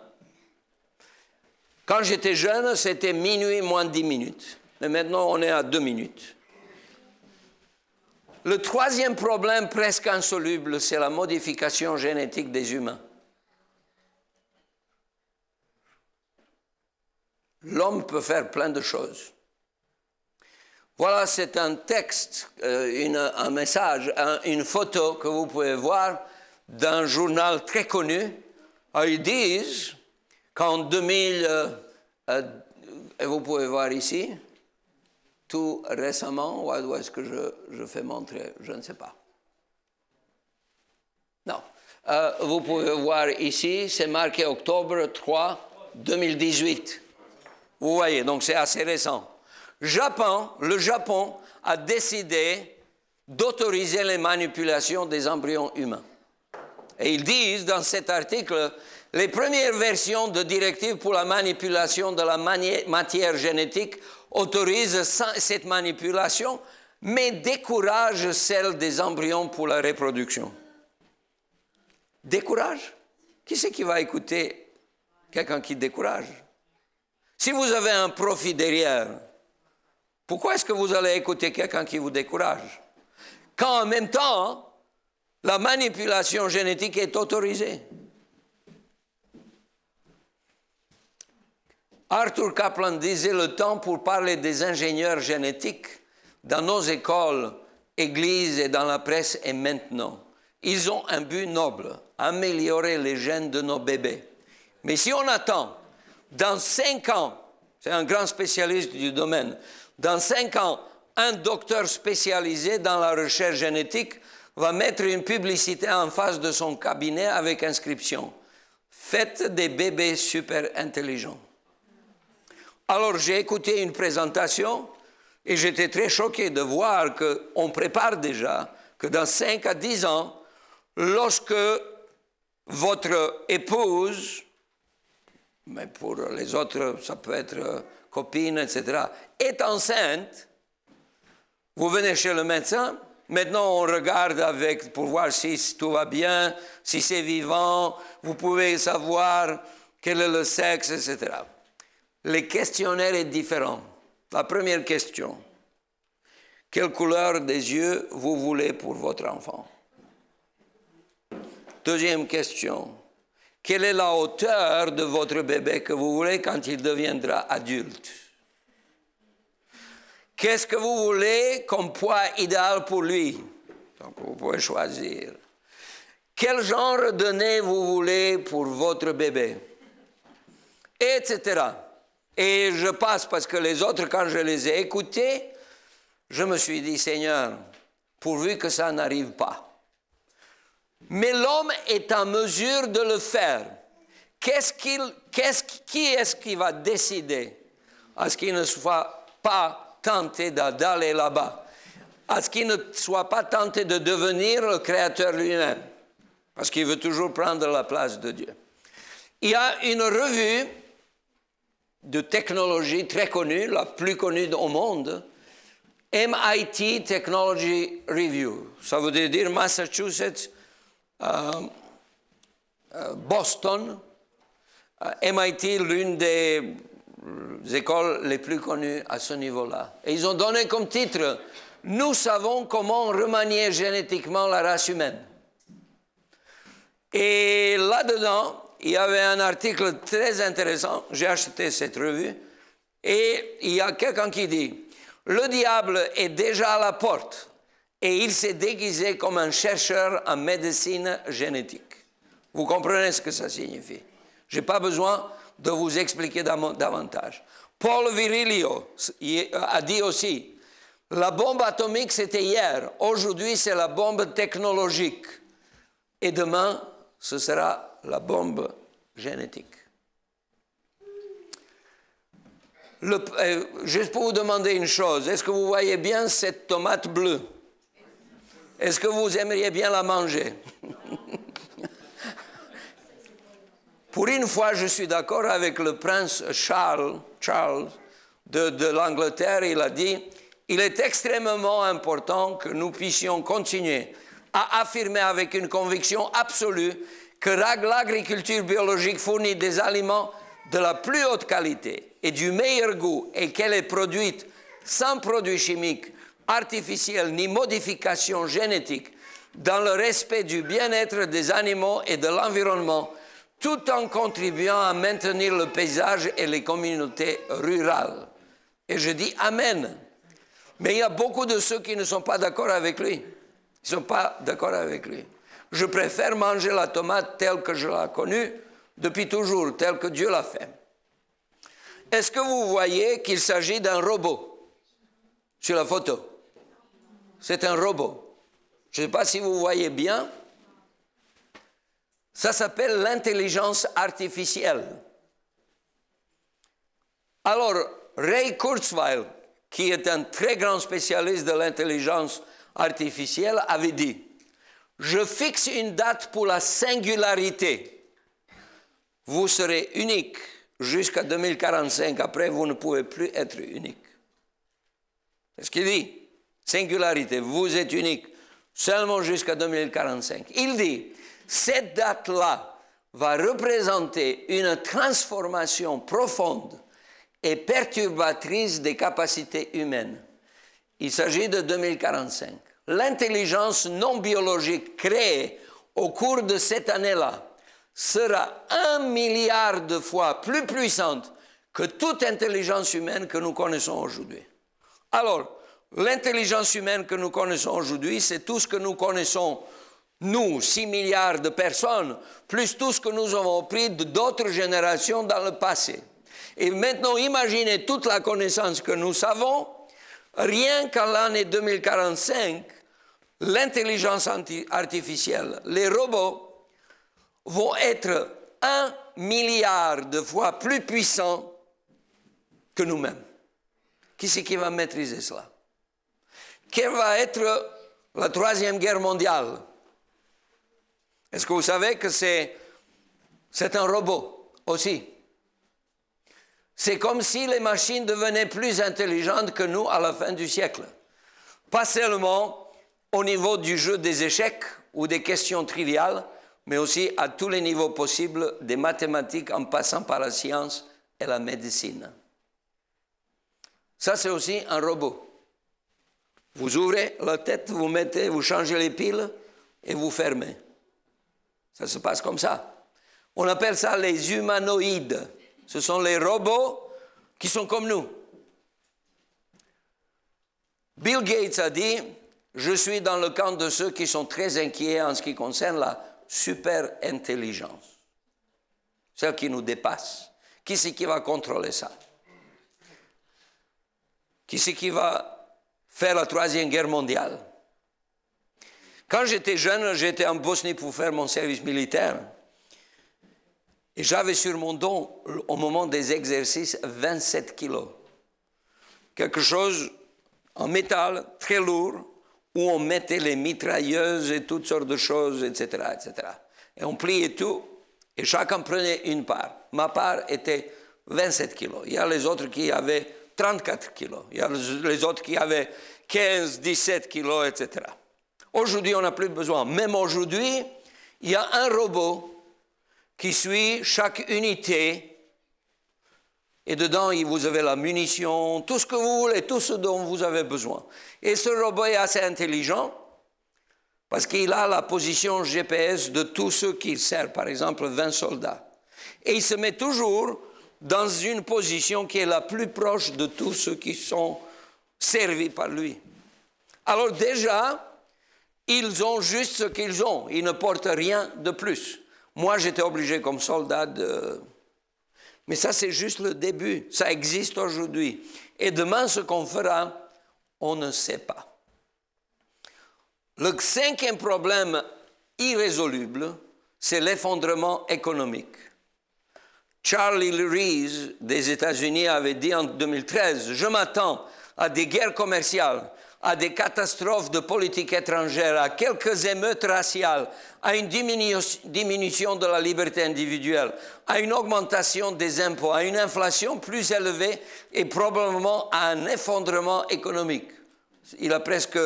Quand j'étais jeune, c'était minuit moins 10 minutes. Mais maintenant, on est à 2 minutes. Le troisième problème presque insoluble, c'est la modification génétique des humains. L'homme peut faire plein de choses. Voilà, c'est un texte, un message, une photo que vous pouvez voir d'un journal très connu. Alors, ils disent qu'en 2000, et vous pouvez voir ici, tout récemment, où est-ce que je fais montrer? Je ne sais pas. Non. Vous pouvez voir ici, c'est marqué octobre 3, 2018. Vous voyez, donc c'est assez récent. Le Japon a décidé d'autoriser les manipulations des embryons humains. Et ils disent dans cet article, les premières versions de directives pour la manipulation de la matière génétique autorisent cette manipulation, mais découragent celle des embryons pour la reproduction. Décourage? Qui c'est qui va écouter quelqu'un qui décourage? Si vous avez un profit derrière, pourquoi est-ce que vous allez écouter quelqu'un qui vous décourage? Quand en même temps, la manipulation génétique est autorisée. Arthur Caplan disait le temps pour parler des ingénieurs génétiques dans nos écoles, églises et dans la presse est maintenant. Ils ont un but noble, améliorer les gènes de nos bébés. Mais si on attend, dans 5 ans, c'est un grand spécialiste du domaine, dans 5 ans, un docteur spécialisé dans la recherche génétique va mettre une publicité en face de son cabinet avec inscription « Faites des bébés super intelligents ». Alors j'ai écouté une présentation et j'étais très choqué de voir qu'on prépare déjà que dans 5 à 10 ans, lorsque votre épouse, mais pour les autres ça peut être copine, etc., est enceinte, vous venez chez le médecin, maintenant on regarde pour voir si tout va bien, si c'est vivant, vous pouvez savoir quel est le sexe, etc. Le questionnaire est différent. La première question, quelle couleur des yeux vous voulez pour votre enfant? Deuxième question, quelle est la hauteur de votre bébé que vous voulez quand il deviendra adulte? Qu'est-ce que vous voulez comme poids idéal pour lui? Donc vous pouvez choisir. Quel genre de nez vous voulez pour votre bébé? Etc. Et je passe parce que les autres, quand je les ai écoutés, je me suis dit, Seigneur, pourvu que ça n'arrive pas. Mais l'homme est en mesure de le faire. Qui est-ce qui va décider à ce qu'il ne soit pas tenté d'aller là-bas, à ce qu'il ne soit pas tenté de devenir le Créateur lui-même, parce qu'il veut toujours prendre la place de Dieu. Il y a une revue de technologie très connue, la plus connue au monde, MIT Technology Review. Ça veut dire Massachusetts, Boston, MIT, l'une des écoles les plus connues à ce niveau-là. Et ils ont donné comme titre « Nous savons comment remanier génétiquement la race humaine ». Et là-dedans, il y avait un article très intéressant, j'ai acheté cette revue, et il y a quelqu'un qui dit « Le diable est déjà à la porte et il s'est déguisé comme un chercheur en médecine génétique. » Vous comprenez ce que ça signifie? Je n'ai pas besoin de vous expliquer davantage. Paul Virilio a dit aussi, la bombe atomique c'était hier, aujourd'hui c'est la bombe technologique et demain ce sera la bombe génétique. Juste pour vous demander une chose, est-ce que vous voyez bien cette tomate bleue? Est-ce que vous aimeriez bien la manger? Pour une fois, je suis d'accord avec le prince Charles de l'Angleterre. Il a dit, il est extrêmement important que nous puissions continuer à affirmer avec une conviction absolue que l'agriculture biologique fournit des aliments de la plus haute qualité et du meilleur goût et qu'elle est produite sans produits chimiques, artificiels ni modifications génétiques, dans le respect du bien-être des animaux et de l'environnement, tout en contribuant à maintenir le paysage et les communautés rurales. Et je dis Amen. Mais il y a beaucoup de ceux qui ne sont pas d'accord avec lui. Ils ne sont pas d'accord avec lui. Je préfère manger la tomate telle que je l'ai connue depuis toujours, telle que Dieu l'a fait. Est-ce que vous voyez qu'il s'agit d'un robot sur la photo? C'est un robot. Je ne sais pas si vous voyez bien. Ça s'appelle l'intelligence artificielle. Alors, Ray Kurzweil, qui est un très grand spécialiste de l'intelligence artificielle, avait dit « Je fixe une date pour la singularité. Vous serez unique jusqu'à 2045. Après, vous ne pouvez plus être unique. » C'est ce qu'il dit. Singularité, vous êtes unique seulement jusqu'à 2045. Il dit cette date-là va représenter une transformation profonde et perturbatrice des capacités humaines. Il s'agit de 2045. L'intelligence non biologique créée au cours de cette année-là sera 1 milliard de fois plus puissante que toute intelligence humaine que nous connaissons aujourd'hui. Alors, l'intelligence humaine que nous connaissons aujourd'hui, c'est tout ce que nous connaissons, nous, 6 milliards de personnes, plus tout ce que nous avons appris d'autres générations dans le passé. Et maintenant, imaginez toute la connaissance que nous savons, rien qu'à l'année 2045, l'intelligence artificielle, les robots vont être 1 milliard de fois plus puissants que nous-mêmes. Qui c'est qui va maîtriser cela? Quelle va être la Troisième Guerre mondiale? Est-ce que vous savez que c'est un robot aussi? C'est comme si les machines devenaient plus intelligentes que nous à la fin du siècle. Pas seulement au niveau du jeu des échecs ou des questions triviales, mais aussi à tous les niveaux possibles des mathématiques en passant par la science et la médecine. Ça, c'est aussi un robot. Vous ouvrez la tête, vous changez les piles et vous fermez. Ça se passe comme ça. On appelle ça les humanoïdes. Ce sont les robots qui sont comme nous. Bill Gates a dit, je suis dans le camp de ceux qui sont très inquiets en ce qui concerne la super-intelligence. Celle qui nous dépasse. Qui c'est qui va contrôler ça? Qui c'est qui va faire la Troisième Guerre mondiale? Quand j'étais jeune, j'étais en Bosnie pour faire mon service militaire. Et j'avais sur mon dos, au moment des exercices, 27 kilos. Quelque chose en métal, très lourd, où on mettait les mitrailleuses et toutes sortes de choses, etc., etc. Et on pliait tout, et chacun prenait une part. Ma part était 27 kilos. Il y a les autres qui avaient 34 kilos. Il y a les autres qui avaient 15, 17 kilos, etc. Aujourd'hui, on n'a plus besoin. Même aujourd'hui, il y a un robot qui suit chaque unité. Et dedans, vous avez la munition, tout ce que vous voulez, tout ce dont vous avez besoin. Et ce robot est assez intelligent parce qu'il a la position GPS de tous ceux qui servent, par exemple 20 soldats. Et il se met toujours dans une position qui est la plus proche de tous ceux qui sont servis par lui. Alors déjà, ils ont juste ce qu'ils ont. Ils ne portent rien de plus. Moi, j'étais obligé comme soldat de... Mais ça, c'est juste le début. Ça existe aujourd'hui. Et demain, ce qu'on fera, on ne sait pas. Le 5e problème irrésoluble, c'est l'effondrement économique. Charlie Rees des États-Unis avait dit en 2013, « Je m'attends à des guerres commerciales, à des catastrophes de politique étrangère, à quelques émeutes raciales, à une diminution de la liberté individuelle, à une augmentation des impôts, à une inflation plus élevée et probablement à un effondrement économique. » Il a presque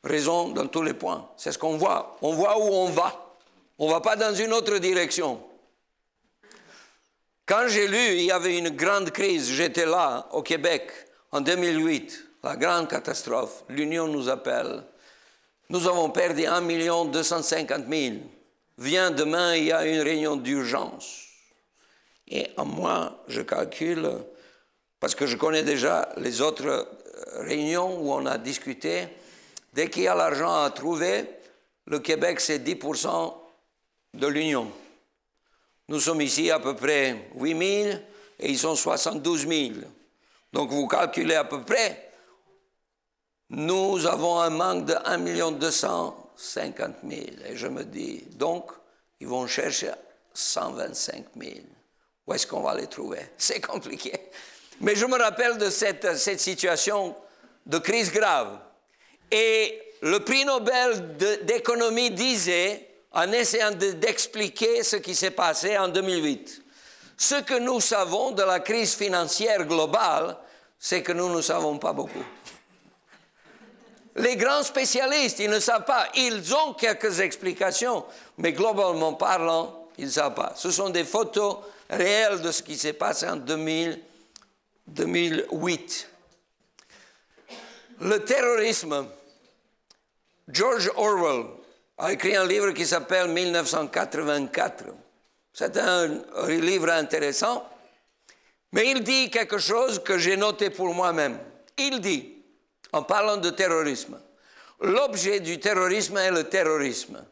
raison dans tous les points. C'est ce qu'on voit. On voit où on va. On ne va pas dans une autre direction. Quand j'ai lu, il y avait une grande crise. J'étais là, au Québec, en 2008. La grande catastrophe, l'Union nous appelle. Nous avons perdu 1 250 000. Viens demain, il y a une réunion d'urgence. Et en moi, je calcule, parce que je connais déjà les autres réunions où on a discuté, dès qu'il y a l'argent à trouver, le Québec, c'est 10% de l'Union. Nous sommes ici à peu près 8 000 et ils sont 72 000. Donc vous calculez à peu près. Nous avons un manque de 1 250 000. Et je me dis, donc, ils vont chercher 125 000. Où est-ce qu'on va les trouver? C'est compliqué. Mais je me rappelle de cette situation de crise grave. Et le prix Nobel d'économie disait, en essayant d'expliquer ce qui s'est passé en 2008, ce que nous savons de la crise financière globale, c'est que nous ne savons pas beaucoup. Les grands spécialistes, ils ne savent pas. Ils ont quelques explications, mais globalement parlant, ils ne savent pas. Ce sont des photos réelles de ce qui s'est passé en 2008. Le terrorisme. George Orwell a écrit un livre qui s'appelle 1984. C'est un livre intéressant, mais il dit quelque chose que j'ai noté pour moi-même. Il dit, en parlant de terrorisme, l'objet du terrorisme est le terrorisme.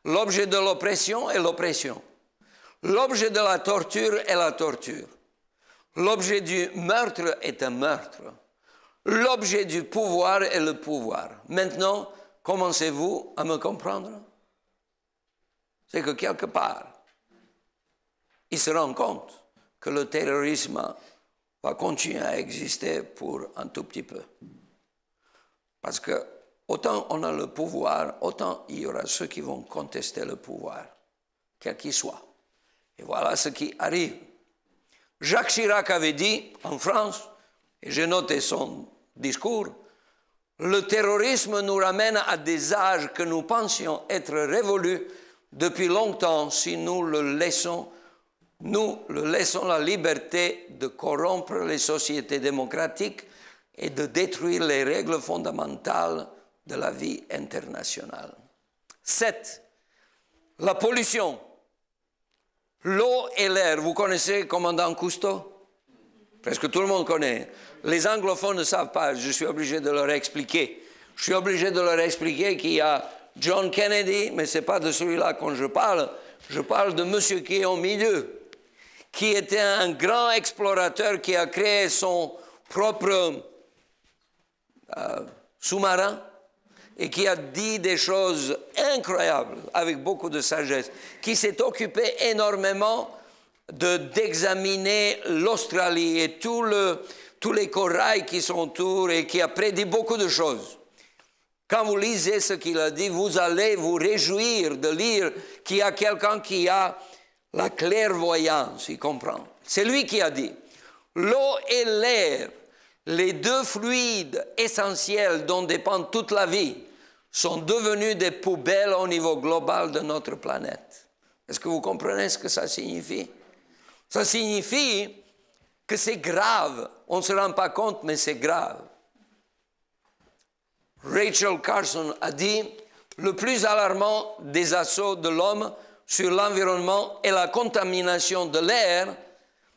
L'objet de l'oppression est l'oppression. L'objet de la torture est la torture. L'objet du meurtre est un meurtre. L'objet du pouvoir est le pouvoir. Maintenant, commencez-vous à me comprendre? C'est que quelque part, il se rend compte que le terrorisme va continuer à exister pour un tout petit peu. Parce que autant on a le pouvoir, autant il y aura ceux qui vont contester le pouvoir, quel qu'il soit. Et voilà ce qui arrive. Jacques Chirac avait dit en France, et j'ai noté son discours, le terrorisme nous ramène à des âges que nous pensions être révolus depuis longtemps si nous le laissons la liberté de corrompre les sociétés démocratiques et de détruire les règles fondamentales de la vie internationale. 7. La pollution. L'eau et l'air. Vous connaissez commandant Cousteau? Presque tout le monde connaît. Les anglophones ne savent pas, je suis obligé de leur expliquer. Je suis obligé de leur expliquer qu'il y a John Kennedy, mais ce n'est pas de celui-là dont je parle de monsieur qui est au milieu, qui était un grand explorateur qui a créé son propre sous-marin et qui a dit des choses incroyables avec beaucoup de sagesse, qui s'est occupé énormément d'examiner l'Australie et tous les corails qui sont autour et qui a prédit beaucoup de choses. Quand vous lisez ce qu'il a dit, vous allez vous réjouir de lire qu'il y a quelqu'un qui a la clairvoyance, il comprend. C'est lui qui a dit, l'eau et l'air, les deux fluides essentiels dont dépend toute la vie, sont devenus des poubelles au niveau global de notre planète. Est-ce que vous comprenez ce que ça signifie? Ça signifie que c'est grave. On ne se rend pas compte, mais c'est grave. Rachel Carson a dit, le plus alarmant des assauts de l'homme sur l'environnement est la contamination de l'air,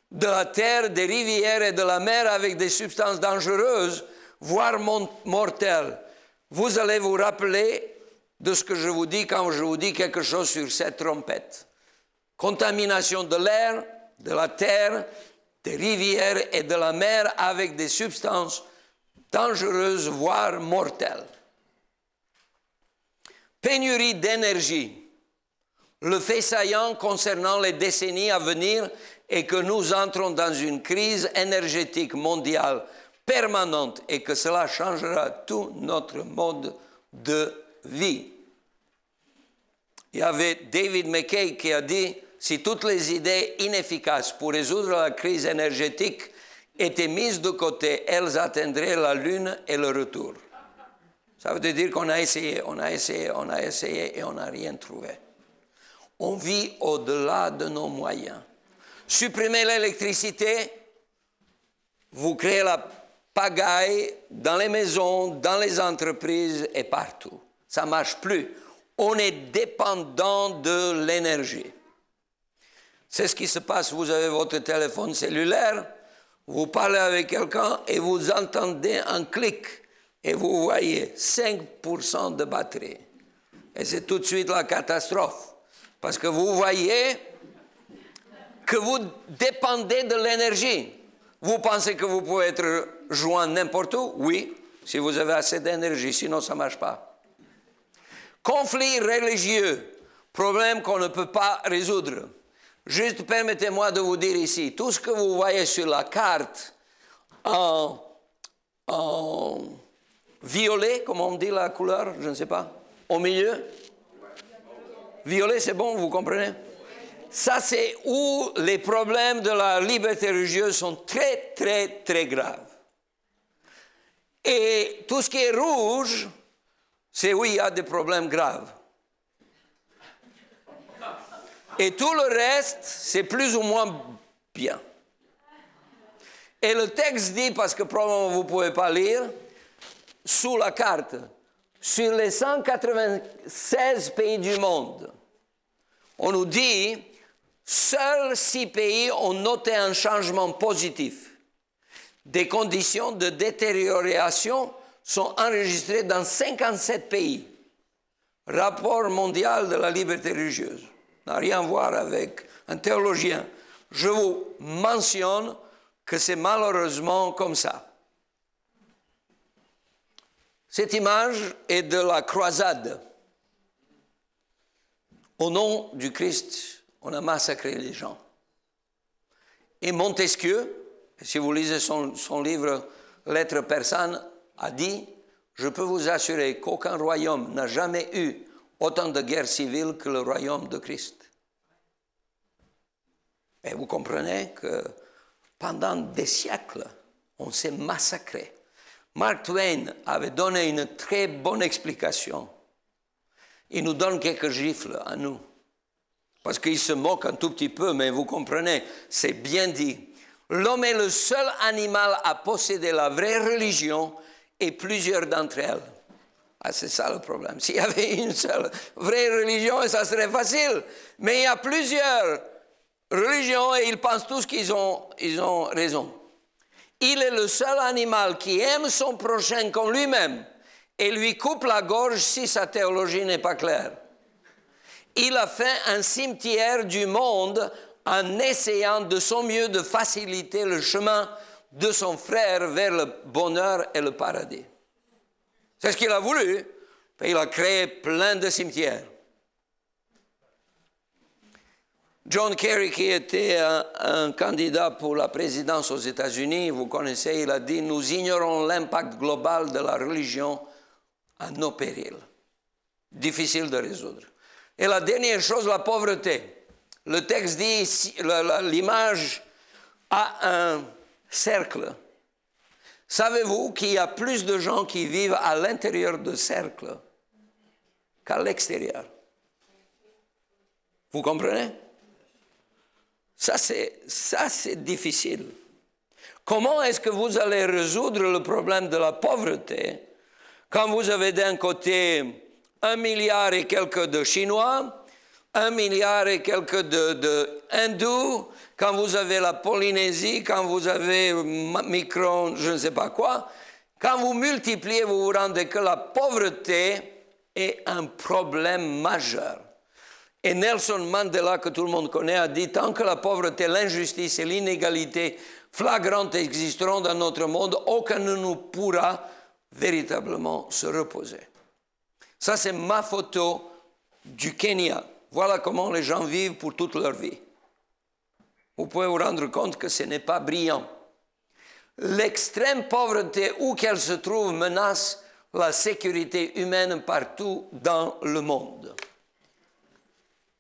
de la terre, des rivières et de la mer avec des substances dangereuses, voire mortelles. Vous allez vous rappeler de ce que je vous dis quand je vous dis quelque chose sur cette trompette. Contamination de l'air, de la terre, des rivières et de la mer avec des substances dangereuses, voire mortelles. Pénurie d'énergie. Le fait saillant concernant les décennies à venir est que nous entrons dans une crise énergétique mondiale permanente et que cela changera tout notre mode de vie. Il y avait David McKay qui a dit, si toutes les idées inefficaces pour résoudre la crise énergétique étaient mises de côté, elles atteindraient la Lune et le retour. Ça veut dire qu'on a essayé, on a essayé, on a essayé et on n'a rien trouvé. On vit au-delà de nos moyens. Supprimez l'électricité, vous créez la pagaille dans les maisons, dans les entreprises et partout. Ça ne marche plus. On est dépendant de l'énergie. C'est ce qui se passe. Vous avez votre téléphone cellulaire, vous parlez avec quelqu'un et vous entendez un clic et vous voyez 5% de batterie. Et c'est tout de suite la catastrophe. Parce que vous voyez que vous dépendez de l'énergie. Vous pensez que vous pouvez être joint n'importe où? Oui, si vous avez assez d'énergie, sinon ça ne marche pas. Conflits religieux, problème qu'on ne peut pas résoudre. Juste permettez-moi de vous dire ici, tout ce que vous voyez sur la carte en violet, comment on dit la couleur, je ne sais pas, au milieu. Violet, c'est bon, vous comprenez? Ça, c'est où les problèmes de la liberté religieuse sont très, très, très graves. Et tout ce qui est rouge, c'est où il y a des problèmes graves. Et tout le reste, c'est plus ou moins bien. Et le texte dit, parce que probablement vous ne pouvez pas lire, sous la carte, sur les 196 pays du monde, on nous dit, seuls 6 pays ont noté un changement positif. Des conditions de détérioration sont enregistrées dans 57 pays. Rapport mondial de la liberté religieuse. N'a rien à voir avec un théologien. Je vous mentionne que c'est malheureusement comme ça. Cette image est de la croisade. Au nom du Christ, on a massacré les gens. Et Montesquieu, si vous lisez son livre « Lettres persanes », a dit « Je peux vous assurer qu'aucun royaume n'a jamais eu autant de guerres civiles que le royaume de Christ. » Et vous comprenez que pendant des siècles, on s'est massacré. Mark Twain avait donné une très bonne explication. Il nous donne quelques gifles à nous. Parce qu'il se moque un tout petit peu, mais vous comprenez, c'est bien dit. L'homme est le seul animal à posséder la vraie religion et plusieurs d'entre elles. Ah, c'est ça le problème. S'il y avait une seule vraie religion, ça serait facile. Mais il y a plusieurs religions et ils pensent tous qu'ils ont raison. Il est le seul animal qui aime son prochain comme lui-même et lui coupe la gorge si sa théologie n'est pas claire. Il a fait un cimetière du monde en essayant de son mieux de faciliter le chemin de son frère vers le bonheur et le paradis. C'est ce qu'il a voulu. Il a créé plein de cimetières. John Kerry, qui était un candidat pour la présidence aux États-Unis, vous connaissez, il a dit « Nous ignorons l'impact global de la religion à nos périls. » Difficile de résoudre. Et la dernière chose, la pauvreté. Le texte dit, l'image a un cercle. Savez-vous qu'il y a plus de gens qui vivent à l'intérieur du cercle qu'à l'extérieur? Vous comprenez? Ça, c'est difficile. Comment est-ce que vous allez résoudre le problème de la pauvreté quand vous avez d'un côté 1 milliard et quelques de Chinois, 1 milliard et quelques d'Hindous, quand vous avez la Polynésie, quand vous avez Micron, je ne sais pas quoi, quand vous multipliez, vous vous rendez que la pauvreté est un problème majeur. Et Nelson Mandela, que tout le monde connaît, a dit « Tant que la pauvreté, l'injustice et l'inégalité flagrantes existeront dans notre monde, aucun ne nous pourra véritablement se reposer. » Ça, c'est ma photo du Kenya. Voilà comment les gens vivent pour toute leur vie. Vous pouvez vous rendre compte que ce n'est pas brillant. L'extrême pauvreté, où qu'elle se trouve, menace la sécurité humaine partout dans le monde.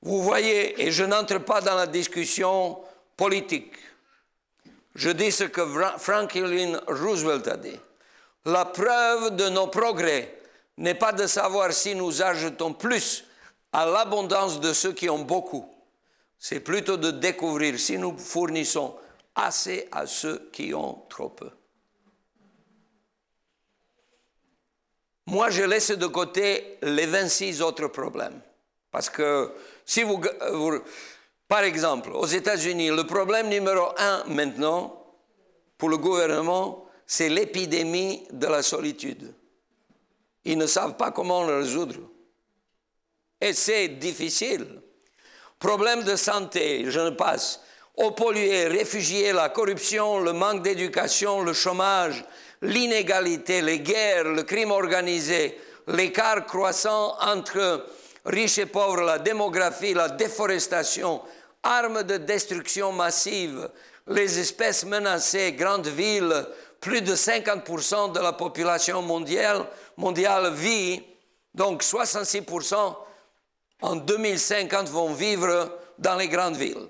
Vous voyez, et je n'entre pas dans la discussion politique, je dis ce que Franklin Roosevelt a dit. La preuve de nos progrès n'est pas de savoir si nous ajoutons plus à l'abondance de ceux qui ont beaucoup. C'est plutôt de découvrir si nous fournissons assez à ceux qui ont trop peu. Moi, je laisse de côté les 26 autres problèmes. Parce que si par exemple, aux États-Unis, le problème numéro 1 maintenant, pour le gouvernement, c'est l'épidémie de la solitude. Ils ne savent pas comment le résoudre. Et c'est difficile. Problème de santé, je ne passe. Eau polluée, réfugiés, la corruption, le manque d'éducation, le chômage, l'inégalité, les guerres, le crime organisé, l'écart croissant entre riches et pauvres, la démographie, la déforestation, armes de destruction massive, les espèces menacées, grandes villes, plus de 50% de la population mondiale vit, donc 66% en 2050 vont vivre dans les grandes villes.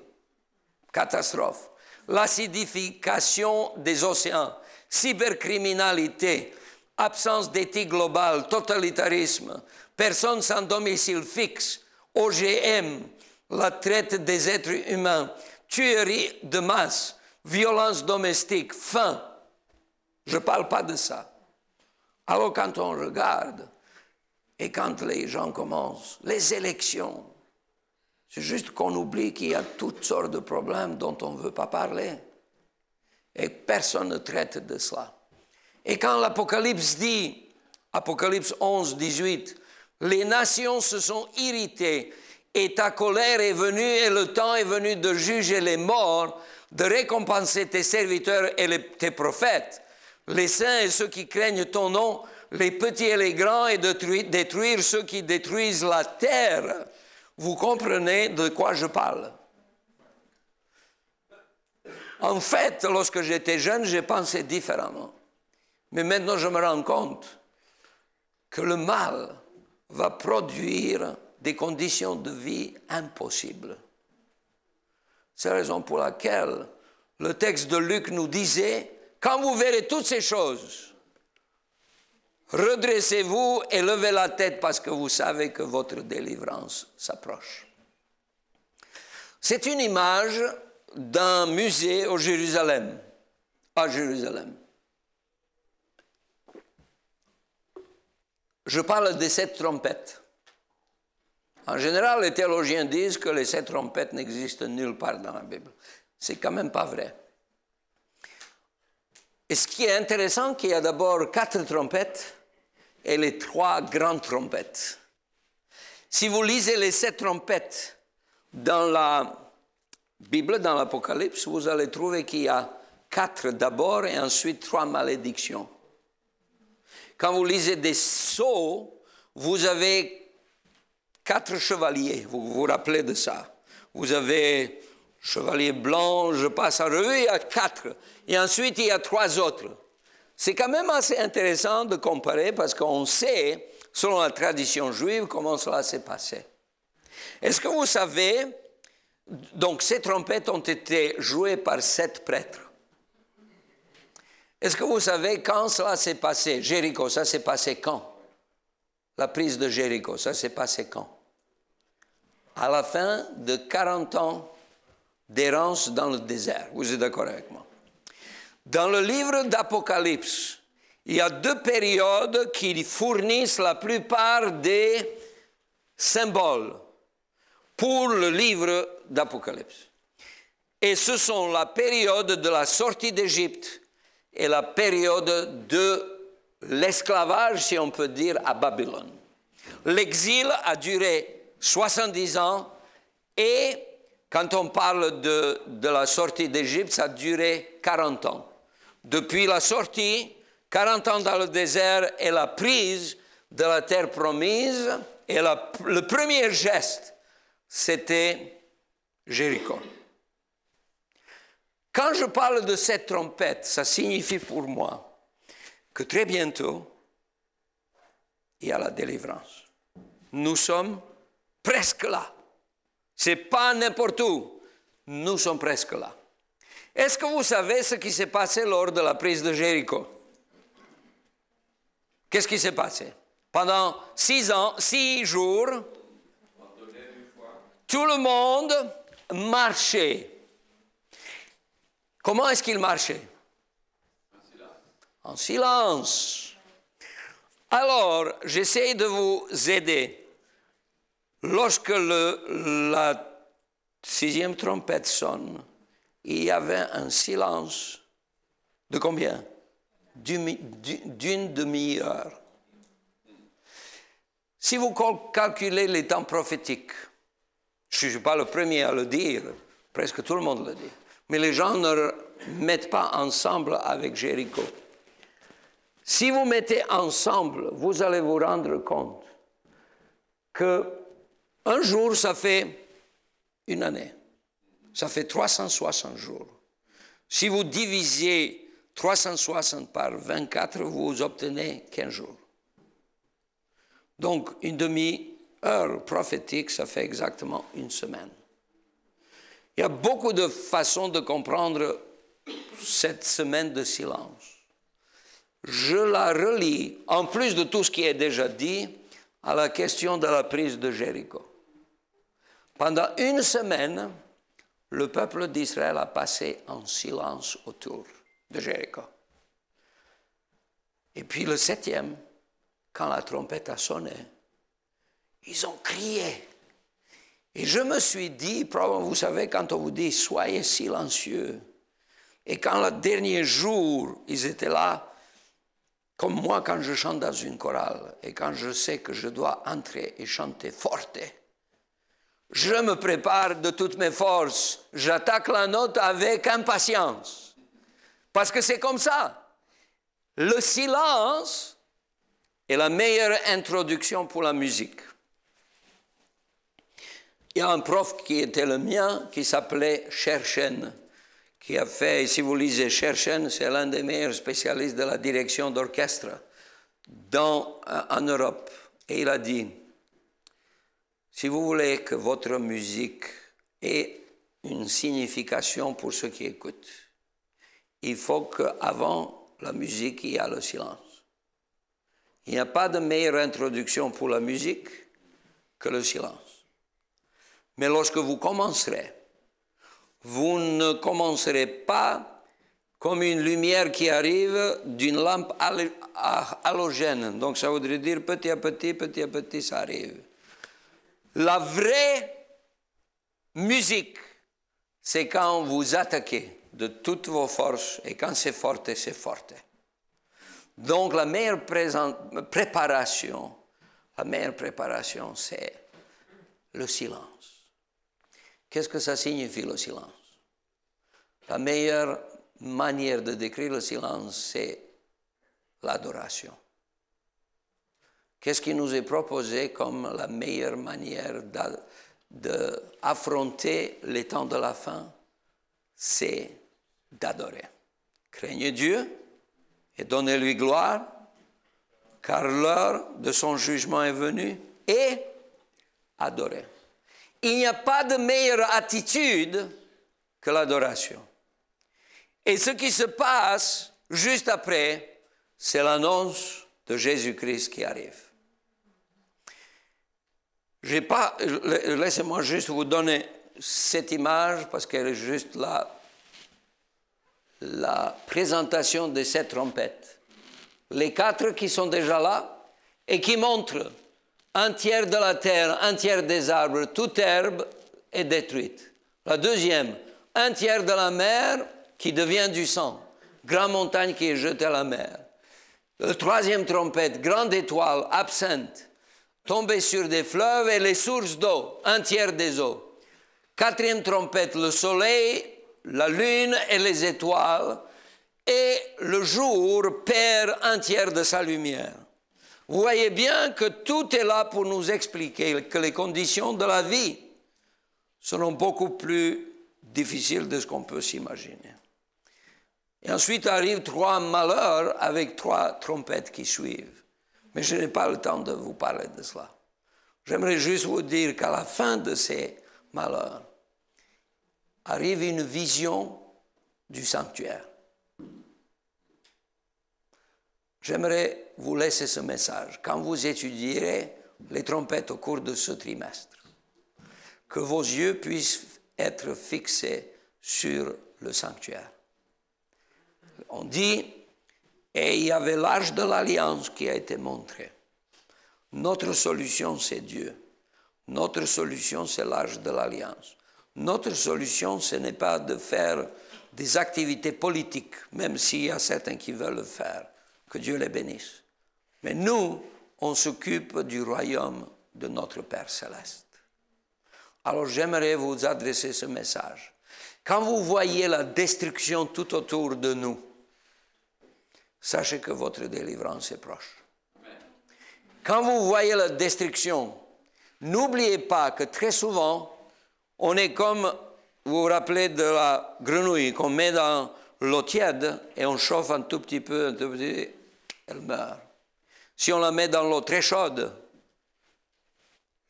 Catastrophe. L'acidification des océans, cybercriminalité, absence d'éthique globale, totalitarisme, personnes sans domicile fixe, OGM, la traite des êtres humains, tuerie de masse, violence domestique, faim. Je ne parle pas de ça. Alors quand on regarde et quand les gens commencent, les élections, c'est juste qu'on oublie qu'il y a toutes sortes de problèmes dont on ne veut pas parler. Et personne ne traite de cela. Et quand l'Apocalypse dit, Apocalypse 11, 18, les nations se sont irritées et ta colère est venue et le temps est venu de juger les morts, de récompenser tes serviteurs et tes prophètes, les saints et ceux qui craignent ton nom, les petits et les grands, et de détruire ceux qui détruisent la terre. Vous comprenez de quoi je parle? En fait, lorsque j'étais jeune, j'ai pensé différemment. Mais maintenant, je me rends compte que le mal va produire des conditions de vie impossibles. C'est la raison pour laquelle le texte de Luc nous disait, quand vous verrez toutes ces choses, redressez-vous et levez la tête parce que vous savez que votre délivrance s'approche. C'est une image d'un musée au Jérusalem, à Jérusalem. Je parle des 7 trompettes. En général, les théologiens disent que les 7 trompettes n'existent nulle part dans la Bible. C'est quand même pas vrai. Et ce qui est intéressant, c'est qu'il y a d'abord 4 trompettes et les 3 grandes trompettes. Si vous lisez les 7 trompettes dans la Bible, dans l'Apocalypse, vous allez trouver qu'il y a 4 d'abord et ensuite 3 malédictions. Quand vous lisez des sceaux, vous avez 4 chevaliers, vous vous rappelez de ça. Vous avez chevalier blanc, je passe en revue, il y a 4. Et ensuite, il y a 3 autres. C'est quand même assez intéressant de comparer parce qu'on sait, selon la tradition juive, comment cela s'est passé. Est-ce que vous savez, donc ces trompettes ont été jouées par 7 prêtres. Est-ce que vous savez quand cela s'est passé? Jéricho, ça s'est passé quand? La prise de Jéricho, ça s'est passé quand? À la fin de 40 ans d'errance dans le désert. Vous êtes d'accord avec moi? Dans le livre d'Apocalypse, il y a 2 périodes qui fournissent la plupart des symboles pour le livre d'Apocalypse. Et ce sont la période de la sortie d'Égypte et la période de l'esclavage, si on peut dire, à Babylone. L'exil a duré 70 ans et quand on parle de la sortie d'Égypte, ça a duré 40 ans. Depuis la sortie, 40 ans dans le désert et la prise de la terre promise, et le premier geste, c'était Jéricho. Quand je parle de cette trompette, ça signifie pour moi que très bientôt, il y a la délivrance. Nous sommes presque là. Ce n'est pas n'importe où. Nous sommes presque là. Est-ce que vous savez ce qui s'est passé lors de la prise de Jéricho? Qu'est-ce qui s'est passé? Pendant 6 jours, tout le monde marchait. Comment est-ce qu'il marchait? En silence. Alors, j'essaie de vous aider. Lorsque la 6e trompette sonne, il y avait un silence de combien? D'une demi-heure. Si vous calculez les temps prophétiques, je ne suis pas le premier à le dire, presque tout le monde le dit, mais les gens ne mettent pas ensemble avec Jéricho. Si vous mettez ensemble, vous allez vous rendre compte qu'un jour, ça fait une année. Ça fait 360 jours. Si vous divisiez 360 par 24, vous obtenez 15 jours. Donc, une demi-heure prophétique, ça fait exactement une semaine. Il y a beaucoup de façons de comprendre cette semaine de silence. Je la relie, en plus de tout ce qui est déjà dit, à la question de la prise de Jéricho. Pendant une semaine, le peuple d'Israël a passé en silence autour de Jéricho. Et puis le 7e, quand la trompette a sonné, ils ont crié. Et je me suis dit, probablement, vous savez, quand on vous dit « soyez silencieux », et quand le dernier jour, ils étaient là, comme moi quand je chante dans une chorale, et quand je sais que je dois entrer et chanter forte, je me prépare de toutes mes forces, j'attaque la note avec impatience, parce que c'est comme ça. Le silence est la meilleure introduction pour la musique. Il y a un prof qui était le mien, qui s'appelait Scherchen, qui a fait, si vous lisez Scherchen, c'est l'un des meilleurs spécialistes de la direction d'orchestre en Europe. Et il a dit, si vous voulez que votre musique ait une signification pour ceux qui écoutent, il faut qu'avant la musique, il y ait le silence. Il n'y a pas de meilleure introduction pour la musique que le silence. Mais lorsque vous commencerez, vous ne commencerez pas comme une lumière qui arrive d'une lampe halogène. Donc ça voudrait dire petit à petit, ça arrive. La vraie musique, c'est quand vous attaquez de toutes vos forces et quand c'est forte, c'est forte. Donc la meilleure préparation, c'est le silence. Qu'est-ce que ça signifie le silence? La meilleure manière de décrire le silence, c'est l'adoration. qu'est-ce qui nous est proposé comme la meilleure manière d'affronter les temps de la fin? C'est d'adorer. Craignez Dieu et donnez-lui gloire, car l'heure de son jugement est venue, et adorer. Il n'y a pas de meilleure attitude que l'adoration. Et ce qui se passe juste après, c'est l'annonce de Jésus-Christ qui arrive. Laissez-moi juste vous donner cette image parce qu'elle est juste la présentation de cette trompette. Les 4 qui sont déjà là et qui montrent un tiers de la terre, un tiers des arbres, toute herbe est détruite. La deuxième, un tiers de la mer qui devient du sang, grande montagne qui est jetée à la mer. La troisième trompette, grande étoile, absente, tombée sur des fleuves et les sources d'eau, un tiers des eaux. Quatrième trompette, le soleil, la lune et les étoiles, et le jour perd un tiers de sa lumière. Vous voyez bien que tout est là pour nous expliquer que les conditions de la vie seront beaucoup plus difficiles de ce qu'on peut s'imaginer. Et ensuite arrivent 3 malheurs avec 3 trompettes qui suivent. Mais je n'ai pas le temps de vous parler de cela. J'aimerais juste vous dire qu'à la fin de ces malheurs, arrive une vision du sanctuaire. J'aimerais vous laisser ce message. Quand vous étudierez les trompettes au cours de ce trimestre, que vos yeux puissent être fixés sur le sanctuaire. On dit, et il y avait l'arche de l'alliance qui a été montrée. Notre solution, c'est Dieu. Notre solution, c'est l'arche de l'alliance. Notre solution, ce n'est pas de faire des activités politiques, même s'il y a certains qui veulent le faire. Que Dieu les bénisse. Mais nous, on s'occupe du royaume de notre Père céleste. Alors j'aimerais vous adresser ce message. Quand vous voyez la destruction tout autour de nous, sachez que votre délivrance est proche. Quand vous voyez la destruction, n'oubliez pas que très souvent, on est comme, vous vous rappelez de la grenouille qu'on met dans l'eau tiède et on chauffe un tout petit peu, elle meurt. Si on la met dans l'eau très chaude,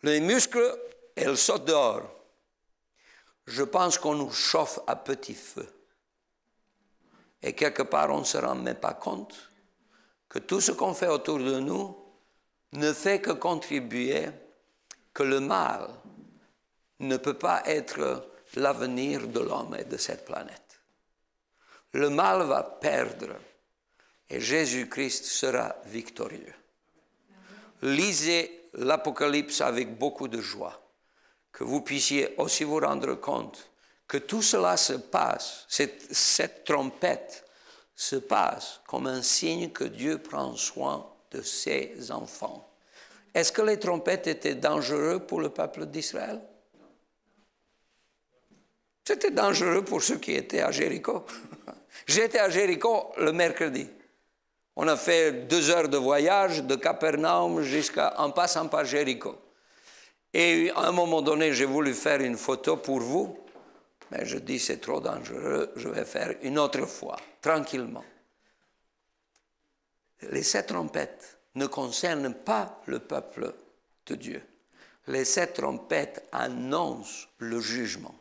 les muscles, elle saute dehors. Je pense qu'on nous chauffe à petit feu. Et quelque part, on ne se rend même pas compte que tout ce qu'on fait autour de nous ne fait que contribuer, que le mal ne peut pas être l'avenir de l'homme et de cette planète. Le mal va perdre et Jésus-Christ sera victorieux. Lisez l'Apocalypse avec beaucoup de joie, que vous puissiez aussi vous rendre compte que tout cela se passe, cette trompette se passe comme un signe que Dieu prend soin de ses enfants. Est-ce que les trompettes étaient dangereuses pour le peuple d'Israël? C'était dangereux pour ceux qui étaient à Jéricho. J'étais à Jéricho le mercredi. On a fait 2 heures de voyage de Capernaum en passant par Jéricho. Et à un moment donné, j'ai voulu faire une photo pour vous, mais je dis c'est trop dangereux, je vais faire une autre fois, tranquillement. Les 7 trompettes ne concernent pas le peuple de Dieu. Les 7 trompettes annoncent le jugement.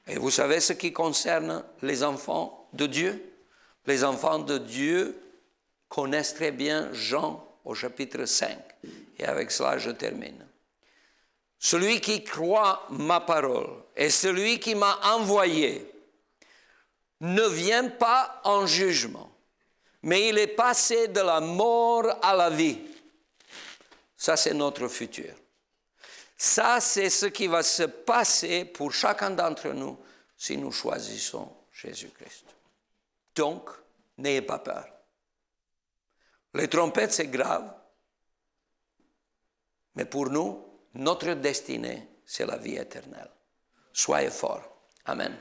Et vous savez ce qui concerne les enfants de Dieu? Les enfants de Dieu connaissent très bien Jean au chapitre 5. Et avec cela, je termine. Celui qui croit ma parole et celui qui m'a envoyé ne vient pas en jugement, mais il est passé de la mort à la vie. Ça, c'est notre futur. Ça, c'est ce qui va se passer pour chacun d'entre nous si nous choisissons Jésus-Christ. Donc, n'ayez pas peur. Les trompettes, c'est grave. Mais pour nous, notre destinée, c'est la vie éternelle. Soyez forts. Amen.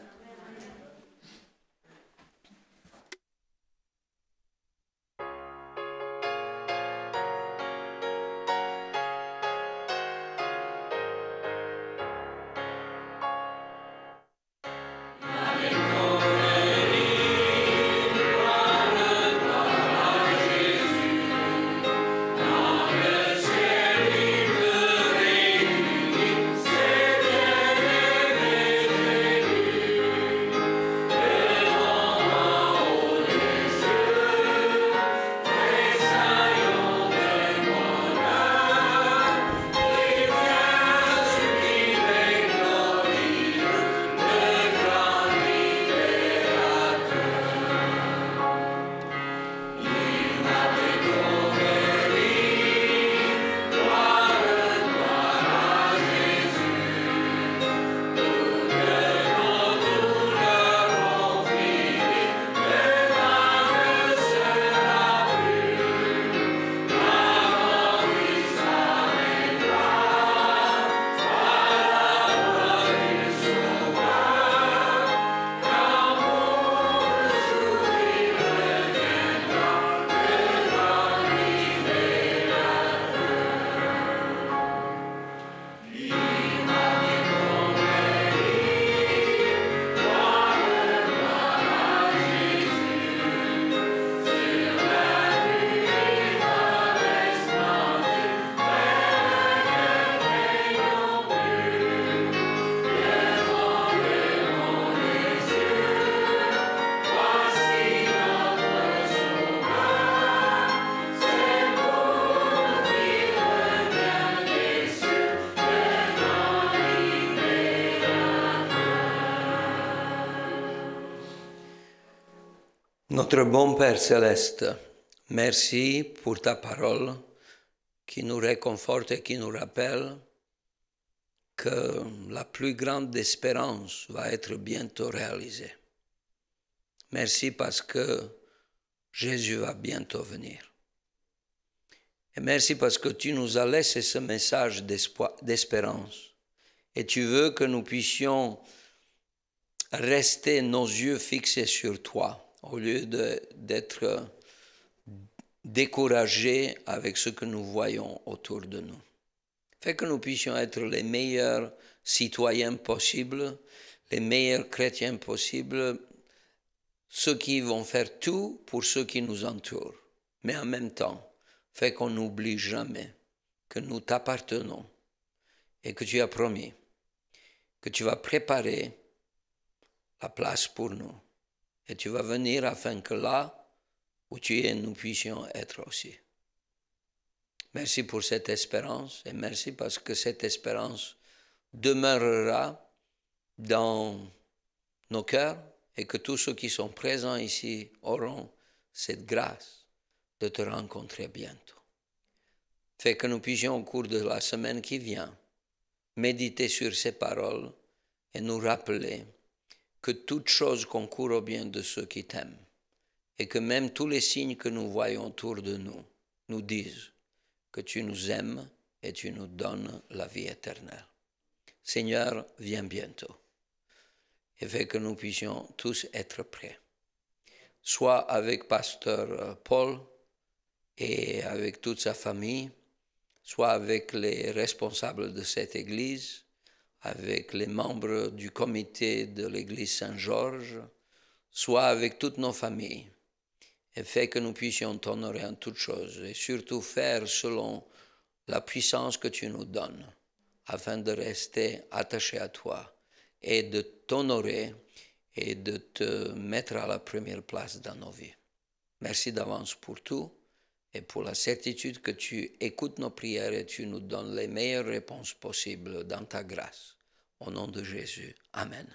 Notre bon Père céleste, merci pour ta parole qui nous réconforte et qui nous rappelle que la plus grande espérance va être bientôt réalisée. Merci parce que Jésus va bientôt venir. Et merci parce que tu nous as laissé ce message d'espérance. Et tu veux que nous puissions rester nos yeux fixés sur toi, au lieu d'être découragés avec ce que nous voyons autour de nous. Fais que nous puissions être les meilleurs citoyens possibles, les meilleurs chrétiens possibles, ceux qui vont faire tout pour ceux qui nous entourent. Mais en même temps, fais qu'on n'oublie jamais que nous t'appartenons et que tu as promis que tu vas préparer la place pour nous. Et tu vas venir afin que là où tu es, nous puissions être aussi. Merci pour cette espérance et merci parce que cette espérance demeurera dans nos cœurs et que tous ceux qui sont présents ici auront cette grâce de te rencontrer bientôt. Fais que nous puissions au cours de la semaine qui vient méditer sur ces paroles et nous rappeler que toute chose concourt au bien de ceux qui t'aiment et que même tous les signes que nous voyons autour de nous nous disent que tu nous aimes et tu nous donnes la vie éternelle. Seigneur, viens bientôt et fais que nous puissions tous être prêts, soit avec pasteur Paul et avec toute sa famille, soit avec les responsables de cette église, avec les membres du comité de l'église Saint-Georges, soit avec toutes nos familles, et fais que nous puissions t'honorer en toutes choses, et surtout faire selon la puissance que tu nous donnes, afin de rester attachés à toi, et de t'honorer, et de te mettre à la première place dans nos vies. Merci d'avance pour tout, et pour la certitude que tu écoutes nos prières et tu nous donnes les meilleures réponses possibles dans ta grâce. Au nom de Jésus. Amen.